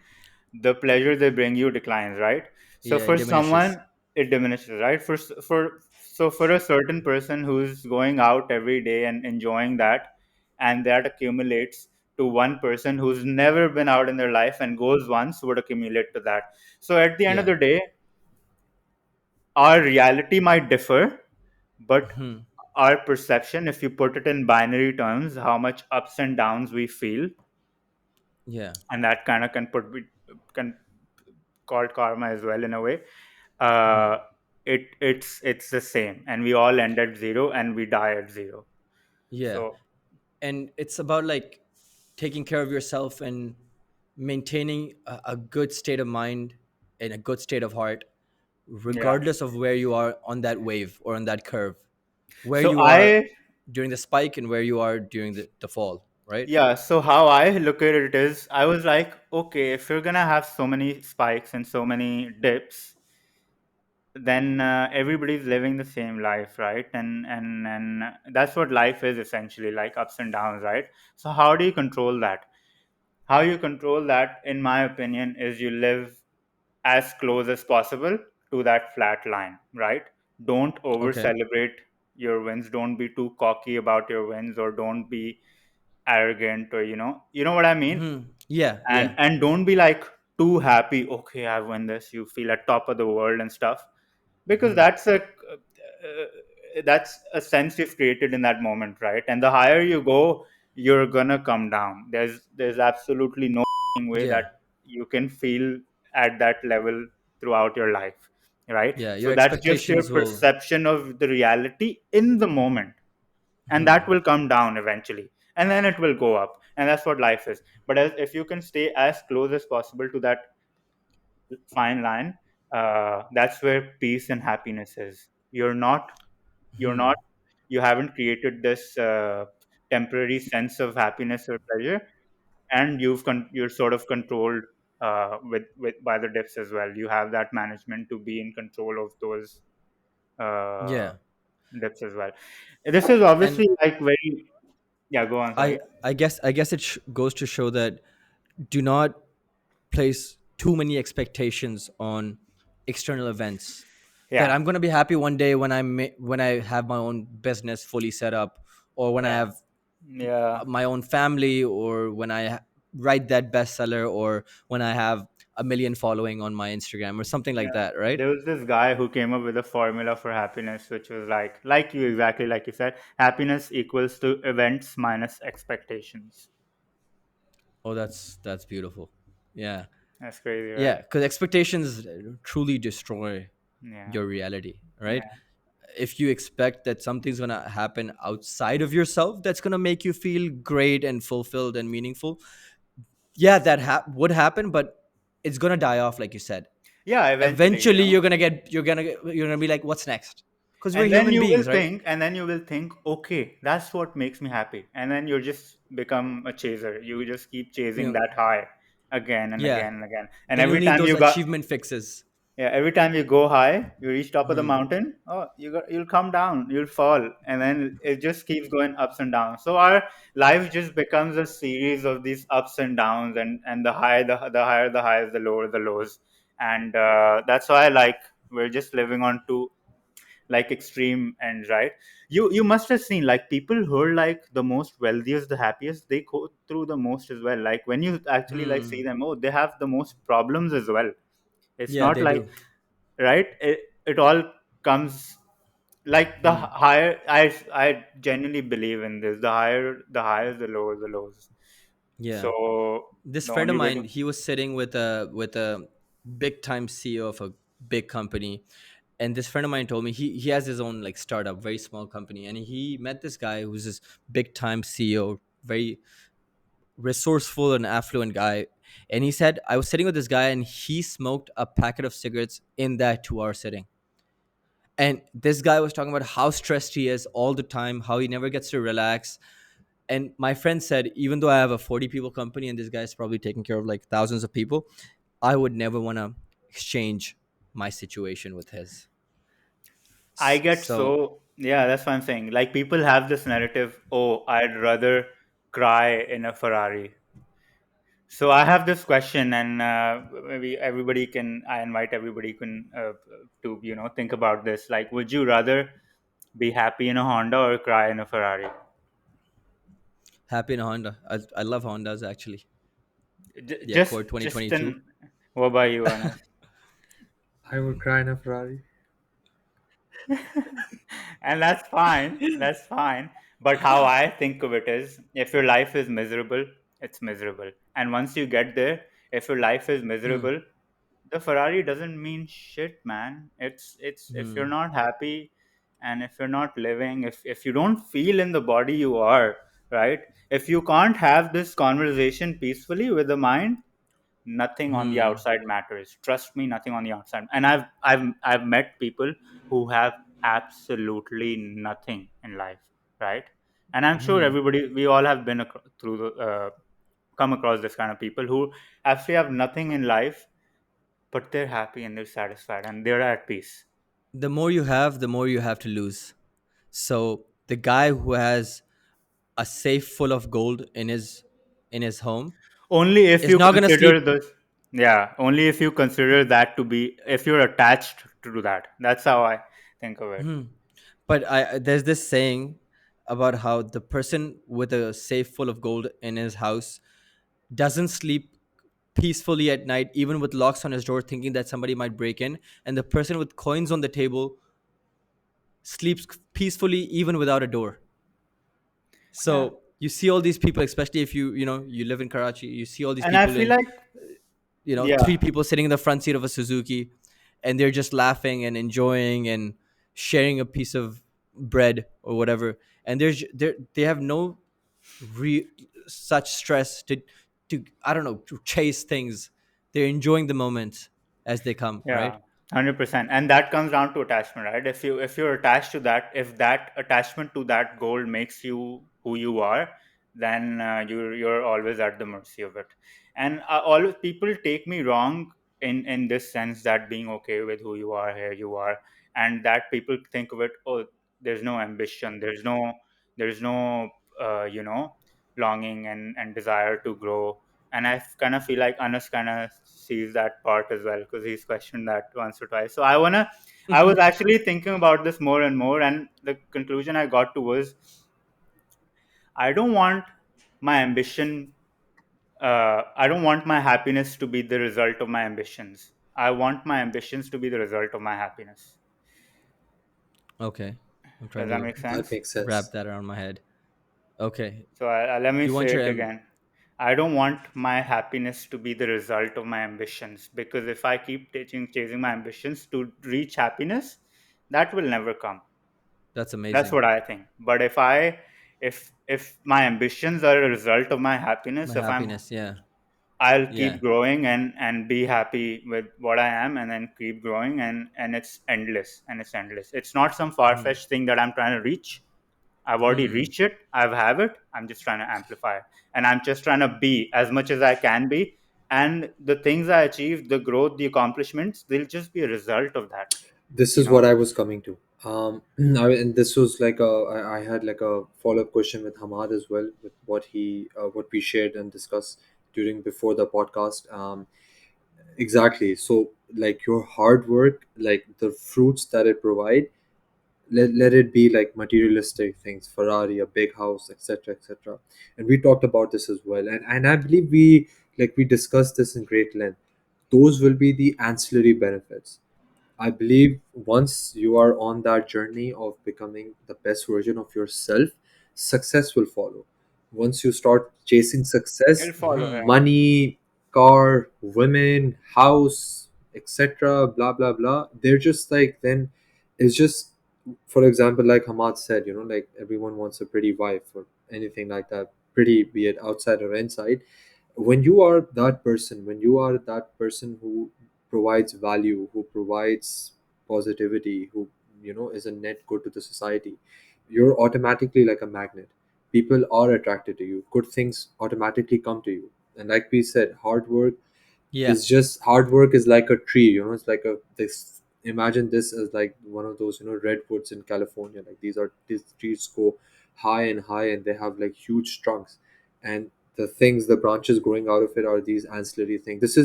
the pleasure they bring you declines, right? So Yeah. It for diminishes. someone, it diminishes, right? For a certain person who's going out every day and enjoying that, and that accumulates to one person who's never been out in their life and goes once, would accumulate to that. So at the end of Yeah. the day, our reality might differ, but Hmm. our perception, if you put it in binary terms, how much ups and downs we feel, Yeah. and that kind of can called karma as well in a way. Hmm. uh it's the same, and we all end at zero and we die at zero. Yeah. So And it's about like taking care of yourself and maintaining a good state of mind and a good state of heart, yeah, regardless of where you are on that wave or on that curve, where so you are I during the spike and where you are during the fall, right? yeah, so how I look at it is, I was like, okay, if you're gonna have so many spikes and so many dips, then everybody's living the same life, right? And that's what life is essentially, like ups and downs, right? So how do you control that? How you control that, in my opinion, is you live as close as possible to that flat line, right? Don't over Okay. celebrate your wins. Don't be too cocky about your wins, or don't be arrogant, or you know what I mean. Hmm. Yeah. and Yeah. and don't be like too happy. Okay, I've won this. You feel at top of the world and stuff, because Hmm. that's a sense you've created in that moment, right? And the higher you go, you're gonna come down. There's absolutely no way that Yeah. you can feel at that level throughout your life, right? Yeah. Your So that's just your expectations will. perception of the reality in the moment, and Hmm. that will come down eventually, and then it will go up, and that's what life is. But if you can stay as close as possible to that fine line, that's where peace and happiness is. You're Hmm. not you haven't created this temporary sense of happiness or pleasure, and you're sort of controlled with by the dips as well. You have that management to be in control of those uh, Yeah. dips as well. This is And obviously like very, yeah, go on, sorry. I guess it goes to show that do not place too many expectations on external events. That Yeah, I'm going to be happy one day when when I have my own business fully set up, or when I yeah, have yeah, my own family, or when I write that bestseller, or when I have a million following on my Instagram or something like yeah. that, right? There was this guy who came up with a formula for happiness, which was like you, exactly like you said, happiness equals to events minus expectations. Oh, that's beautiful. Yeah. That's crazy, Yeah, right? because expectations truly destroy Yeah, your reality, right? yeah, If you expect that something's gonna happen outside of yourself that's gonna make you feel great and fulfilled and meaningful, yeah, that would happen, but it's gonna die off, like you said. yeah. Eventually, Eventually, you're gonna be like, what's next? Because we're and then human you will beings, right? think, okay, that's what makes me happy, and then you just become a chaser. You just keep You chasing know, that high again and yeah. again and again, and Then you every need time those you got achievement fixes. Yeah, every time you go high, you reach top of the Hmm. mountain. Oh, you'll come down, you'll fall, and then it just keeps going ups and downs. So our life just becomes a series of these ups and downs, and the higher the highs, the lower the lows, and that's why like we're just living on two like extreme ends, right? You must have seen like people who are like the most wealthiest, the happiest, they go through the most as well. Like when you actually like see Hmm. them, oh, they have the most problems as well. It's Yeah, not they like do. right it all comes like the Hmm. higher I genuinely believe in this, the higher the lower the lows. Yeah. So This the friend of only way mine, to he was sitting with a big time CEO of a big company, and this friend of mine told me he has his own like startup, very small company, and he met this guy who's this big time CEO, very resourceful and affluent guy. And he said, I was sitting with this guy and he smoked a packet of cigarettes in that 2 hour sitting. And this guy was talking about how stressed he is all the time, how he never gets to relax. And my friend said, even though I have a 40 people company and this guy's probably taking care of like thousands of people, I would never want to exchange my situation with his. I get So, so yeah, that's what I'm saying. Like people have this narrative, oh, I'd rather cry in a Ferrari. So I have this question, and maybe everybody can. I invite everybody can to think about this. Like, would you rather be happy in a Honda or cry in a Ferrari? happy in a Honda. I love Hondas actually. The Just Accord just 2022. an. What about you, Anas? I would cry in a Ferrari. And that's fine. That's fine. But how I think of it is, if your life is miserable, it's miserable. And once you get there, if your life is Hmm. miserable, the Ferrari doesn't mean shit, man. It's if you're Hmm. not happy and if you're not living, if you don't feel in the body you are, right? If you can't have this conversation peacefully with the mind, nothing on the Hmm. outside matters. Trust me, nothing on the outside. And I've met people who have absolutely nothing in life, right? And I'm sure Hmm. everybody, we all have been through come across this kind of people who actually have nothing in life, but they're happy and they're satisfied and they're at peace. The more you have, the more you have to lose. So the guy who has a safe full of gold in his home Only if is you not gonna consider sleep. this, yeah, only if you consider that to be, if you're attached to that. That's how I think of it. Hmm. But there's this saying about how the person with a safe full of gold in his house doesn't sleep peacefully at night, even with locks on his door, thinking that somebody might break in. And the person with coins on the table sleeps peacefully even without a door. Yeah. So you see all these people, especially if you live in Karachi, you see all these And I people feel in like, three yeah, people sitting in the front seat of a Suzuki, and they're just laughing and enjoying and sharing a piece of bread or whatever, and they have no such stress to I don't know, to chase things. They're enjoying the moment as they come, yeah, right? 100%. And that comes down to attachment, right? If you're attached to that, if that attachment to that goal makes you who you are, then you're always at the mercy of it. And all people take me wrong in this sense that being okay with who you are, here you are, and that people think of it. Oh, there's no ambition. There's no longing and desire to grow. And I kind of feel like Anas kind of sees that part as well because he's questioned that once or twice. So I was actually thinking about this more and more, and the conclusion I got to was I don't want my ambition. I don't want my happiness to be the result of my ambitions. I want my ambitions to be the result of my happiness. Okay, I'm Does trying that to make That sense? makes wrap sense. that around my head. Okay, So let me you want say your it again. I don't want my happiness to be the result of my ambitions because if I keep chasing my ambitions to reach happiness, that will never come. That's That's amazing. what I think. But if my ambitions are a result of my My happiness, if happiness, yeah. I'll Yeah. keep growing and be happy with what I am and then keep growing and it's endless and it's endless. It's not some far Hmm. fetched thing that I'm trying to reach. I've already Hmm. reached it. I've have it. I'm just trying to amplify it. And I'm just trying to be as much as I can be and the things I achieved, the growth, the accomplishments, they'll just be a result of that, This you is know. what I was coming to. And this was like I had like a follow up question with Hamad as well, with what we shared and discussed during before the podcast. Exactly. So like your hard work, like the fruits that it provide, let it be like materialistic things, Ferrari, a big house, etc., etc. And we talked about this as well, and I believe we discussed this in great length. Those will be the ancillary benefits. I believe once you are on that journey of becoming the best version of yourself, success will follow. Once you start chasing It'll success, follow. Hmm. Yeah. money, car, women, house, etc., blah blah blah, they're just like then it's just, for example, like Hamad said, like everyone wants a pretty wife or anything like that, pretty, be it outside or inside. When you are that person who provides value, who provides positivity, who is a net good to the society, you're automatically like a magnet. People are attracted to you, good things automatically come to you. And like we said, Yeah. hard work is like a tree, it's like a this imagine this as like one of those redwoods in California. Like these trees go high and high, and they have like huge trunks, and the branches growing out of it are these ancillary things. This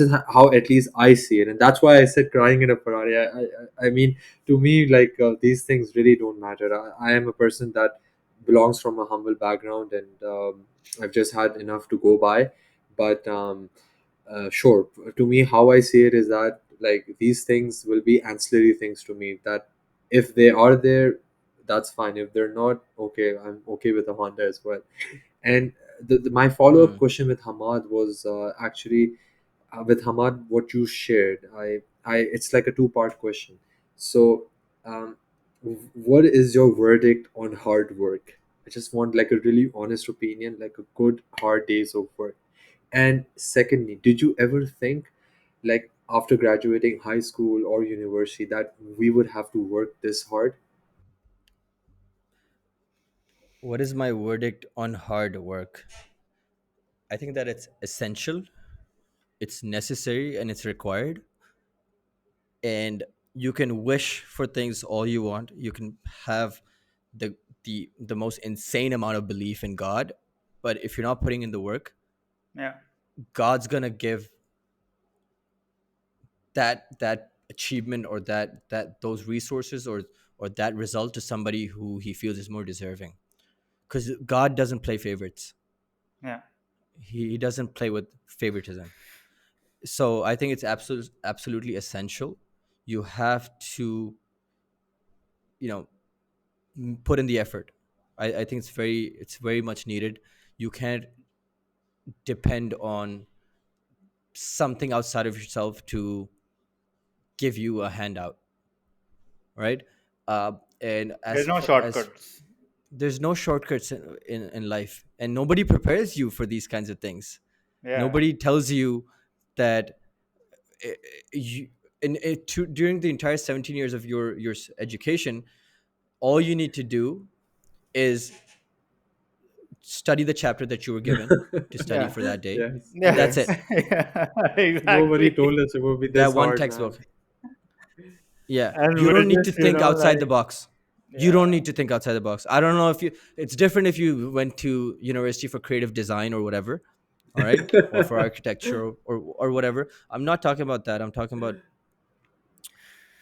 is how at least I see it, and that's why I said crying in a Ferrari. I mean, to me, like these things really don't matter. I am a person that belongs from a humble background, and I've just had enough to go by. But sure, to me, how I see it is that like these things will be ancillary things to me, that if they are there, that's fine. If they're not, okay, I'm okay with the Honda as well. And my follow-up Hmm. question with Hamad was actually with Hamad, what you shared. It's like a two-part question. So, um, what is your verdict on hard work? I just want like a really honest opinion, like a good hard days of work. And secondly, did you ever think, like after graduating high school or university, that we would have to work this hard? What is my verdict on hard work? I think that it's essential, it's necessary, and it's required. And you can wish for things all you want. You can have the most insane amount of belief in God, but if you're not putting in the work, Yeah. God's gonna give that achievement or that those resources or that result to somebody who he feels is more deserving. Because God doesn't play favorites. Yeah. He doesn't play with favoritism. So I think it's absolutely essential. You have to, you know, put in the effort. I think it's very much needed. You can't depend on something outside of yourself to give you a handout, right? And There's as no for as shortcuts. there's no shortcuts in life, and nobody prepares you for these kinds of things. Yeah. Nobody tells you that uh, you during the entire 17 years of your education, all you need to do is study the chapter that you were given to study Yeah. for that day, Yes, and Yeah. that's yes. it. Yeah. Nobody Exactly. told us it would be That this one hard, man. textbook. Yeah, And you we're don't need to just, think outside the like, box. You yeah. don't need to think outside the box. I don't know if you it's different if you went to university for creative design or whatever, all right, or for architecture or whatever. I'm not talking about that. I'm talking about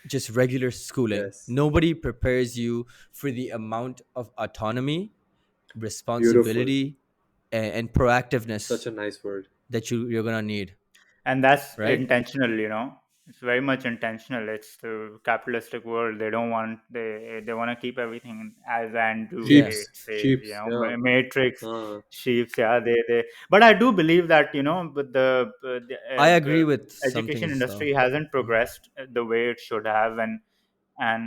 just regular schooling. Yes, Nobody prepares you for the amount of autonomy, beautiful. responsibility, and Such proactiveness a nice word. that you're gonna need, And that's right? intentional. It's very much intentional. It's the capitalistic world. They don't want they want to keep everything as Andrew Yeah. Tate says, Sheeps, yeah. matrix uh, sheeps. Yeah, they but I do believe that, with I agree the with some education things though. industry hasn't Mhm. progressed the way it should have. And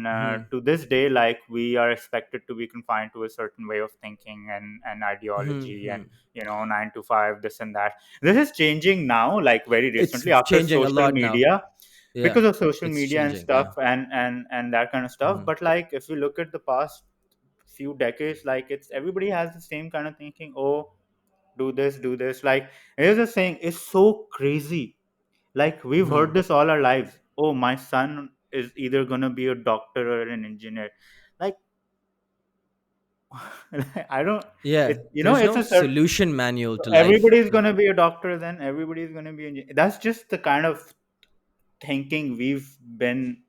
Mhm. to this day, like, we are expected to be confined to a certain way of thinking and ideology, and Mhm. 9 to 5, this and that. This is changing now, like very It's recently, after changing a social lot now. media, Yeah, because of social it's media and changing. Yeah. stuff, and that kind of stuff. Mhm. But like, if you look at the past few decades, like, it's everybody has the same kind of thinking. Oh, do this. Like, here's the saying, it's so crazy. Like, we've heard Hmm. this all our lives. Oh, my son is either gonna be a doctor or an engineer. Like, I don't. Yeah, there's It's no a certain. solution manual to life. Everybody's gonna be a doctor, then everybody's gonna be engineer. That's just the kind of thinking we've been,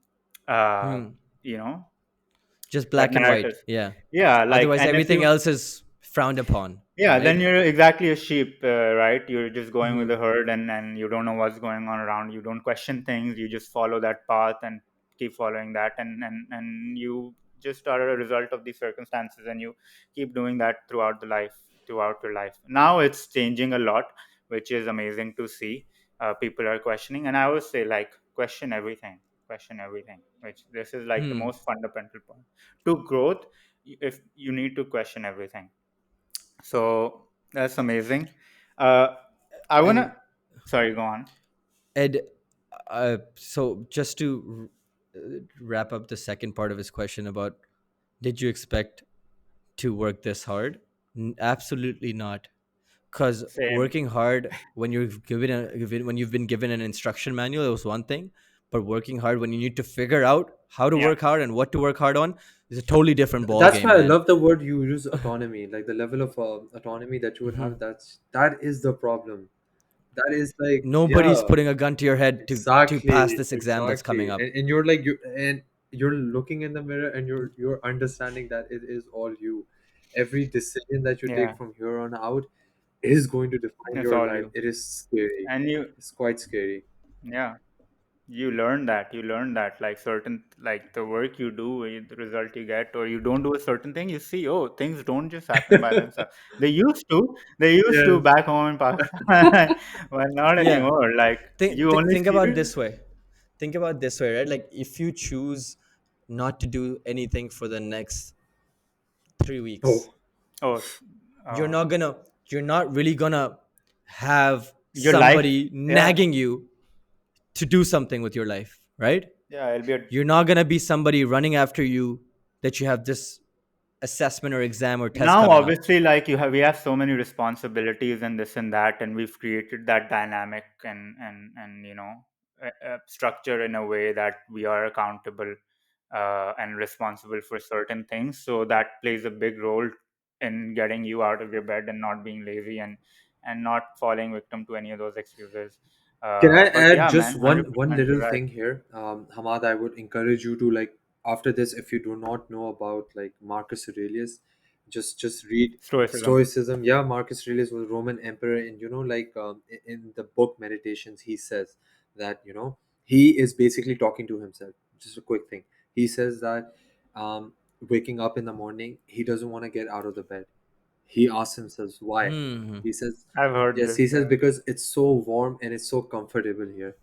uh, Hmm. you know, Just that black and white. narrative. Yeah. Yeah, like, Otherwise, and if everything you, else is frowned upon, yeah, then right? you're exactly a sheep, right? You're just going with Hmm. the herd, and you don't know what's going on around. You don't question things. You just follow that path and keep following that, and you just are a result of these circumstances, and you keep doing that throughout your life. Now it's changing a lot, which is amazing to see. People are questioning, and I always say, like, question everything. Which, this is like the Hmm. most fundamental point to growth. If you need to question everything, so that's amazing. Uh, I And wanna. Sorry, go on. Ed, so just to wrap up the second part of his question about did you expect to work this hard? Absolutely not. Because Same. working hard when when you've been given an instruction manual, it was one thing, but working hard when you need to figure out how to Yeah. work hard and what to work hard on is a totally different ball That's game, why I man. love the word you use, autonomy. Like the level of autonomy that you would Hmm. have. That is the problem. That is like, Nobody's yeah. putting a gun to your head to pass Exactly, this exam that's coming exactly. up. And you're like you're looking in the mirror and you're understanding that it is all you. Every decision that you Yeah. take from here on out is going to define It's your all life. you. It is scary. And you. It's quite scary. Yeah. You learn that, like, certain, like, the work you do, the result you get, or you don't do a certain thing, you see, oh, things don't just happen by themselves. They used to Yes. back home in Pakistan, but not Yeah. anymore. Like, Think, you think, only think see about it. this way. Think about this way, right? Like if you choose not to do anything for the next 3 weeks, Oh, Oh, you're uh, not gonna, you're not really gonna have your life. somebody Yeah. nagging you to do something with your life, right? Yeah, it'll be a. You're not gonna be somebody running after you that you have this assessment or exam or test Now, coming up. obviously, like, we have so many responsibilities and this and that, and we've created that dynamic and structure in a way that we are accountable and responsible for certain things. So that plays a big role in getting you out of your bed and not being lazy and not falling victim to any of those excuses. can I But add yeah, just man, hundred one percent, you're little right. thing here, Hamad? I would encourage you to, like, after this, if you do not know about like Marcus Aurelius, just read Stoicism. Stoicism. Yeah, Marcus Aurelius was Roman emperor, and like in the book Meditations, he says that he is basically talking to himself. Just a quick thing. He says that waking up in the morning, he doesn't want to get out of the bed. He asks himself why. Hmm. He says, I've heard yes, this. he says because it's so warm and it's so comfortable here.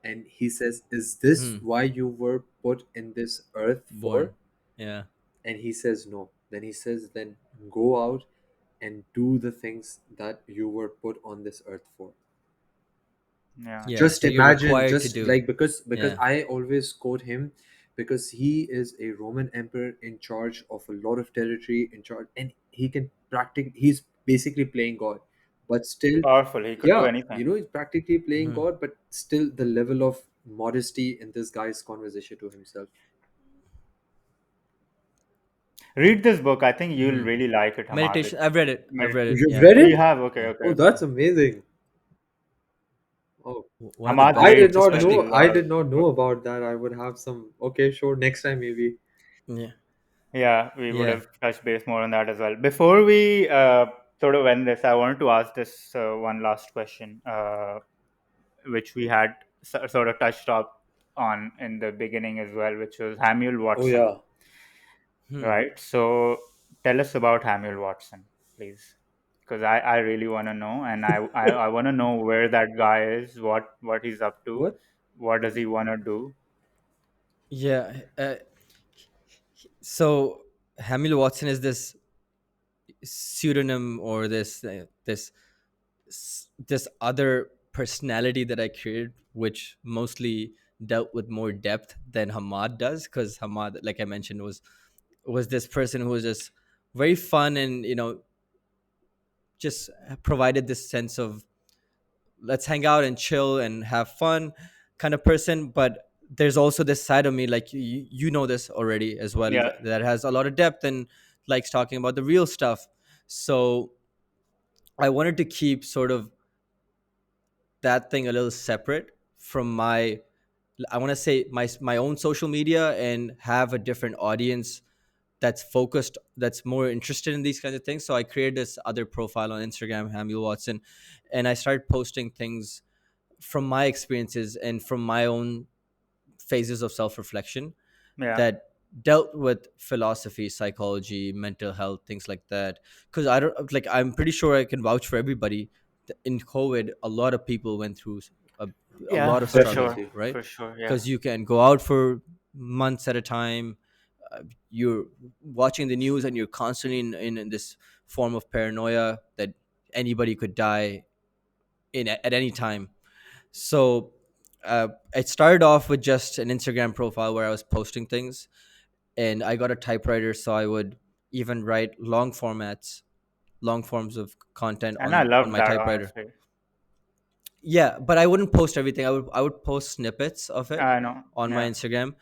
And he says, is this Hmm. why you were put in this earth for? Born. Yeah. And he says no. Then he says, then go out and do the things that you were put on this earth for. Yeah. Yeah. Just That you're imagine, required to just do. like, because Yeah. I always quote him, because he is a Roman emperor in charge of a lot of territory, in charge, and he can practically, he's basically playing God, but still, Powerful. He could do yeah, anything. he's practically playing Hmm. God, but still the level of modesty in this guy's conversation to himself. Read this book. I think you'll Hmm. really like it, Hamad. Meditation. I've read it. I've read it. You've Yeah. read Oh, you it? have? Okay, okay, Oh, okay. that's amazing. Oh, One of the Hamad I best did reads, books, not especially know. especially. a I lot of. did not know about that. I would have some. Okay, sure. Next time, maybe. Yeah. Yeah, we would Yeah. have touched base more on that as well. Before we sort of end this, I wanted to ask this one last question, which we had sort of touched up on in the beginning as well, which was Hamuel Oh Watson, yeah. Hmm. right? So tell us about Hamuel Watson, please, because I really want to know, and I want to know where that guy is, what he's up to, What? what does he want to do. Yeah. So Hamuel Watson is this pseudonym or this other personality that I created, which mostly dealt with more depth than Hamad does, because Hamad, like I mentioned, was this person who was just very fun and just provided this sense of let's hang out and chill and have fun kind of person. But there's also this side of me, like you know this already as well, Yeah. that has a lot of depth and likes talking about the real stuff. So I wanted to keep sort of that thing a little separate from my, I want to say my own social media, and have a different audience that's focused, that's more interested in these kinds of things. So I created this other profile on Instagram, Hamuel Watson, and I started posting things from my experiences and from my own phases of self-reflection Yeah. that dealt with philosophy, psychology, mental health, things like that. Because I don't like, I'm pretty sure I can vouch for everybody. In COVID, a lot of people went through a, a Yeah, lot of for struggle, sure. Definitely. right? For sure. Yeah. Because you can go out for months at a time. You're watching the news and you're constantly in this form of paranoia that anybody could die in at any time. So it started off with just an Instagram profile where I was posting things, and I got a typewriter, so I would even write long forms of content And I on love my that, typewriter. honestly. Yeah, but I wouldn't post everything. I would post snippets of it I know. on my Yeah. Instagram,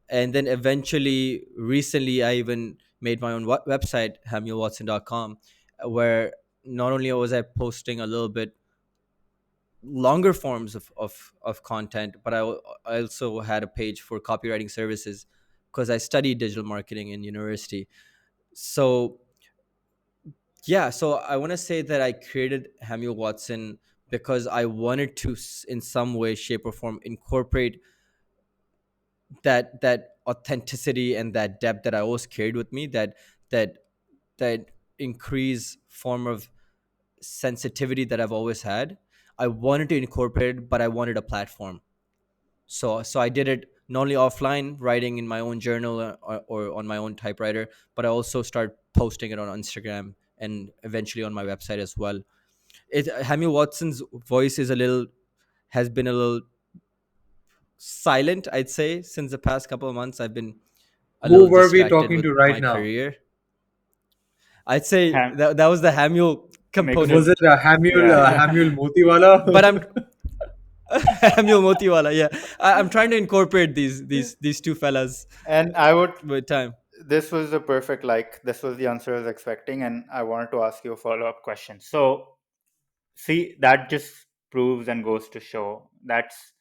and then eventually, recently, I even made my own website, hamuelwatson.com, where not only was I posting a little bit longer forms of content, but I also had a page for copywriting services because I studied digital marketing in university. So yeah, so I want to say that I created Hamuel Watson because I wanted to, in some way, shape, or form, incorporate that authenticity and that depth that I always carried with me. That that increased form of sensitivity that I've always had. I wanted to incorporate it, but I wanted a platform. So I did it not only offline, writing in my own journal, or on my own typewriter, but I also started posting it on Instagram and eventually on my website as well. Hamuel Watson's voice is a little has been a little silent, I'd say, since the past couple of months. I've been a Who little were we distracted talking with to right my now? career. I'd say Ham that was the Hamuel makes Was it. component. it Yeah. Hamuel Motiwala? But I'm Hamuel Motiwala. Yeah, I'm trying to incorporate these two fellas And I would, with time. this was the perfect, like, this was the answer I was expecting. And I wanted to ask you a follow up question. So, see, that just proves and goes to show that's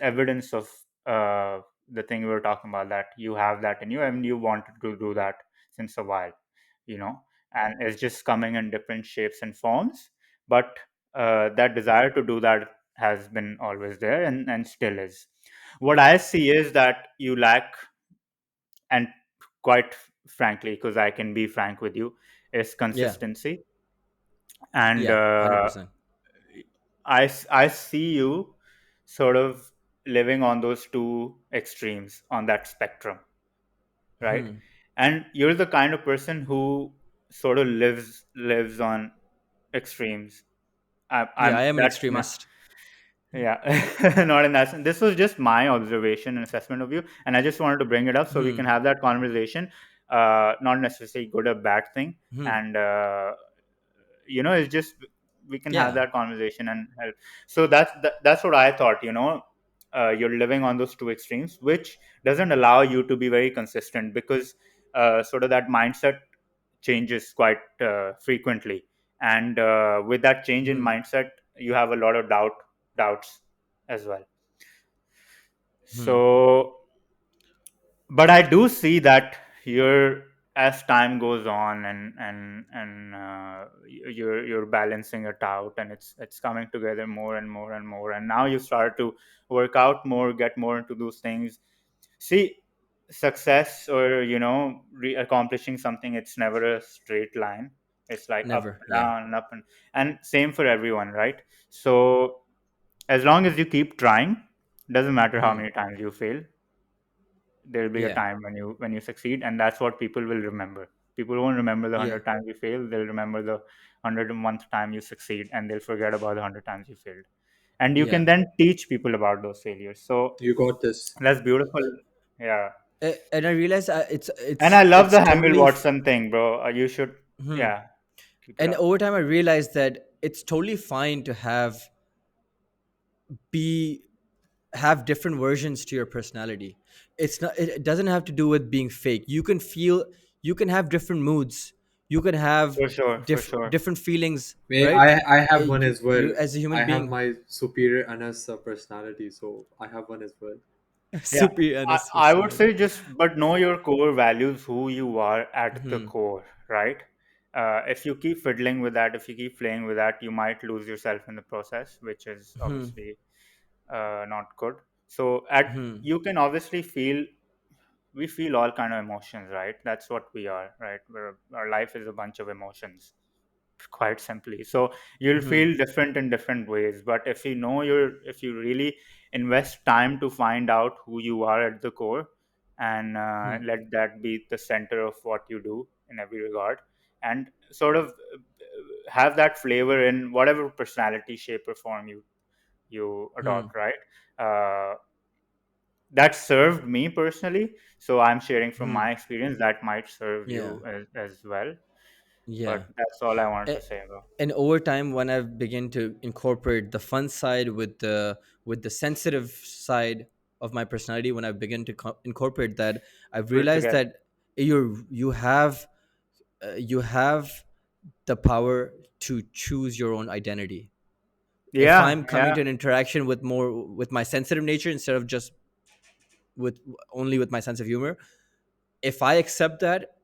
evidence of the thing we were talking about, that you have that in you and you wanted to do that since a while, you know, and it's just coming in different shapes and forms. But that desire to do that has been always there, and still is. What I see is that you lack, and quite frankly, because I can be frank with you, is Yeah, consistency. And yeah, 100%. I see you sort of living on those two extremes on that spectrum, right? Hmm. And you're the kind of person who sort of lives on extremes. Yeah, I'm I am an that's my, extremist. yeah. Not in that sense. This was just my observation and assessment of you, and I just wanted to bring it up so we can Hmm. have that conversation. Not necessarily good or bad thing, Hmm. and it's just we can have Yeah. that conversation and help. So that's what I thought. You're living on those two extremes, which doesn't allow you to be very consistent, because sort of that mindset changes quite frequently, and with that change in Hmm. mindset, you have a lot of doubts as well. Hmm. So, but I do see that you're, as time goes on, and you're balancing it out, and it's coming together more and more and more, and now you start to work out more, get more into those things. See, success, or accomplishing something, it's never a straight line. It's like up Never. and Yeah. down and up, and same for everyone, right? So as long as you keep trying, doesn't matter how Hmm. many times you fail, there'll be a Yeah. time when you succeed, and that's what people will remember. People won't remember the Yeah. 100 times you fail. They'll remember the 101st time you succeed, and they'll forget about the 100 times you failed. And you can Yeah. then teach people about those failures. So You got this. that's beautiful. Yeah. And I realize And I love it's the Hammel totally Watson thing, bro. You should, hmm. yeah, keep it And up. over time I realized that it's totally fine to be have different versions to your personality. It doesn't have to do with being fake. You can have different moods. You can have For sure, for sure. different feelings, May right? I have one as well. You as a I human have being. my superior Anas personality, so I have one as well. Yeah, Superior and his I would personality. say just, but know your core values, who you are at the Hmm. core, right? If you keep fiddling with that, if you keep playing with that, you might lose yourself in the process, which is Hmm. obviously not good. So at Hmm. you can obviously feel, we feel all kind of emotions, right? That's what we are, right? Our life is a bunch of emotions, quite simply. So you'll Hmm. feel different in different ways, but if you really invest time to find out who you are at the core, and Hmm. let that be the center of what you do in every regard, and sort of have that flavor in whatever personality shape or form you Hmm. adopt, right? uh, that served me personally, so I'm sharing from Hmm. my experience that might serve Yeah. you as well. But Yeah. that's all I wanted to A- say about. and over time when I've begun to incorporate the fun side with the sensitive side of my personality, when I begin to incorporate that, I've Put it realized together. that you have the power to choose your own identity. If Yeah, I'm coming yeah, to an interaction with more with my sensitive nature instead of just with only with my sense of humor, if I accept that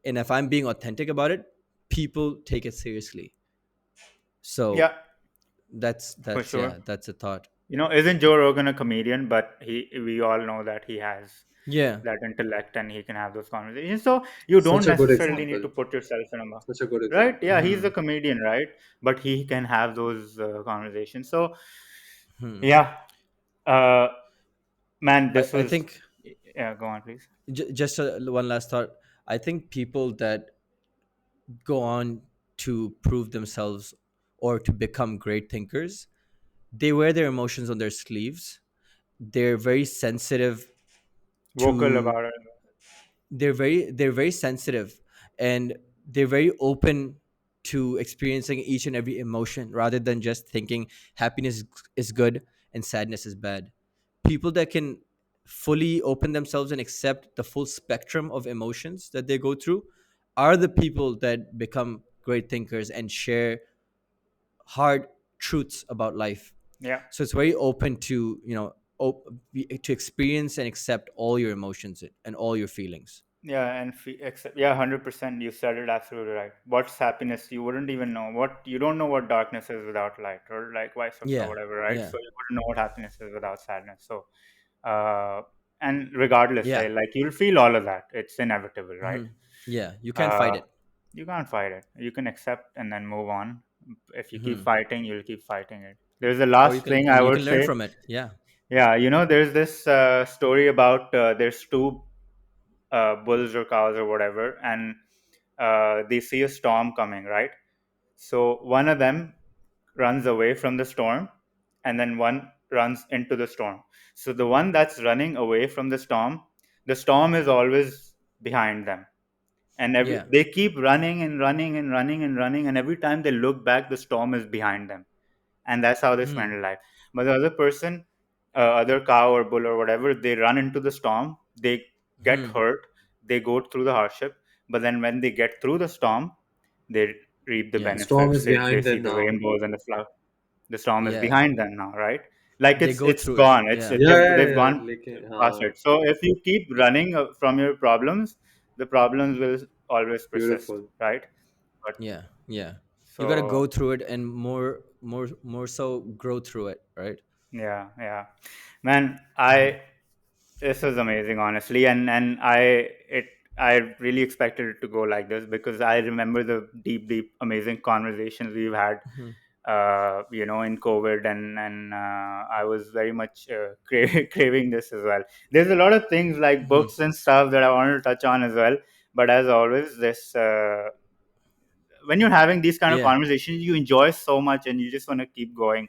and if I'm being authentic about it, people take it seriously. So yeah, for that's sure. yeah, that's a thought. Isn't Joe Rogan a comedian? But we all know that he has Yeah. that intellect and he can have those conversations. So you don't Such a good necessarily need example. to put yourself in a Such a good right. example. Yeah, he's Hmm. a comedian, right? But he can have those conversations. So Hmm. yeah, uh, man, this I was. think Yeah, go on, please. just one last thought. I think people that go on to prove themselves or to become great thinkers, they wear their emotions on their sleeves. They're very sensitive Vocal to about it. they're very sensitive, and they're very open to experiencing each and every emotion rather than just thinking happiness is good and sadness is bad. People that can fully open themselves and accept the full spectrum of emotions that they go through are the people that become great thinkers and share hard truths about life. Yeah. So it's very open to to experience and accept all your emotions and all your feelings. Yeah, and except, yeah, 100%. You said it absolutely right. What's happiness? You wouldn't even know what you don't know what darkness is without light, or like vice versa, Yeah. whatever, right? Yeah. So you wouldn't know what happiness is without sadness. So, and regardless, Yeah. right, like you'll feel all of that. It's inevitable, right? Hmm. Yeah, you can't fight Uh, it. you can't fight it. You can accept and then move on. If you keep Hmm. fighting, you'll keep fighting it. There's the Or you last can thing I and you would can learn say. from it. Yeah. Yeah, there's this story about there's two bulls or cows or whatever, and they see a storm coming, right? So one of them runs away from the storm, and then one runs into the storm. So the one that's running away from the storm is always behind them, and Yeah. they keep running and running and running and running, and every time they look back, the storm is behind them, and that's how they Hmm. spend their life. But the other person, other cow or bull or whatever, they run into the storm, they get Hmm. hurt, they go through the hardship, but then when they get through the storm, they reap the Yeah. Storm benefits. is They behind see them the now. rainbows and the flower. The storm is Yeah. behind them now, right? Like They go it's through it. gone. Yeah. Yeah, yeah, They've yeah. gone Like, past it. So if you keep running from your problems, the problems will always persist, beautiful. right? But Yeah. Yeah. You got to so go through it and more so grow through it, right? yeah, yeah, man, Hmm. I this was amazing, honestly, and I really expected it to go like this because I remember the deep, amazing conversations we've had, Hmm. in COVID, and I was very much craving this as well. There's a lot of things like Hmm. books and stuff that I wanted to touch on as well, but as always, this when you're having these kind of Yeah. conversations, you enjoy so much and you just want to keep going.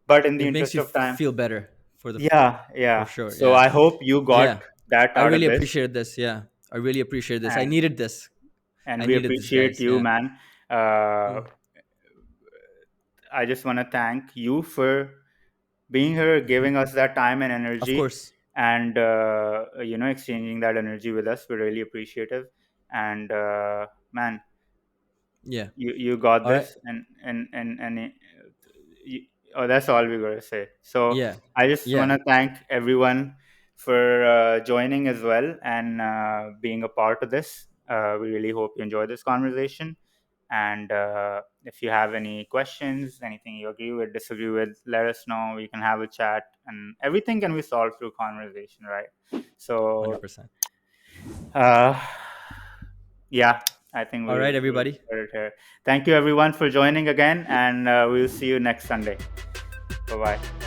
But in the It makes interest you of time, feel better yeah, for yeah. sure. So Yeah. I hope you got Yeah. that I out really of this, appreciate this. Yeah. I really appreciate this. I and needed this. I we needed this, appreciate guys. you, Yeah. man. Uh, Mm. I just want to thank you for being here, giving us that time and Of energy, course. and exchanging that energy with us. We're really appreciative. And man, Yeah. you got All right. this, and you, oh, that's all we're gonna say. So Yeah. I just want Yeah. to thank everyone for joining as well and being a part of this. We really hope you enjoy this conversation. And if you have any questions, anything you agree with, disagree with, let us know. We can have a chat, and everything can be solved through conversation, right? So 100%. uh, yeah, I think All right, we'll everybody. put it here. Thank you, everyone, for joining again, and we'll see you next Sunday. Bye bye.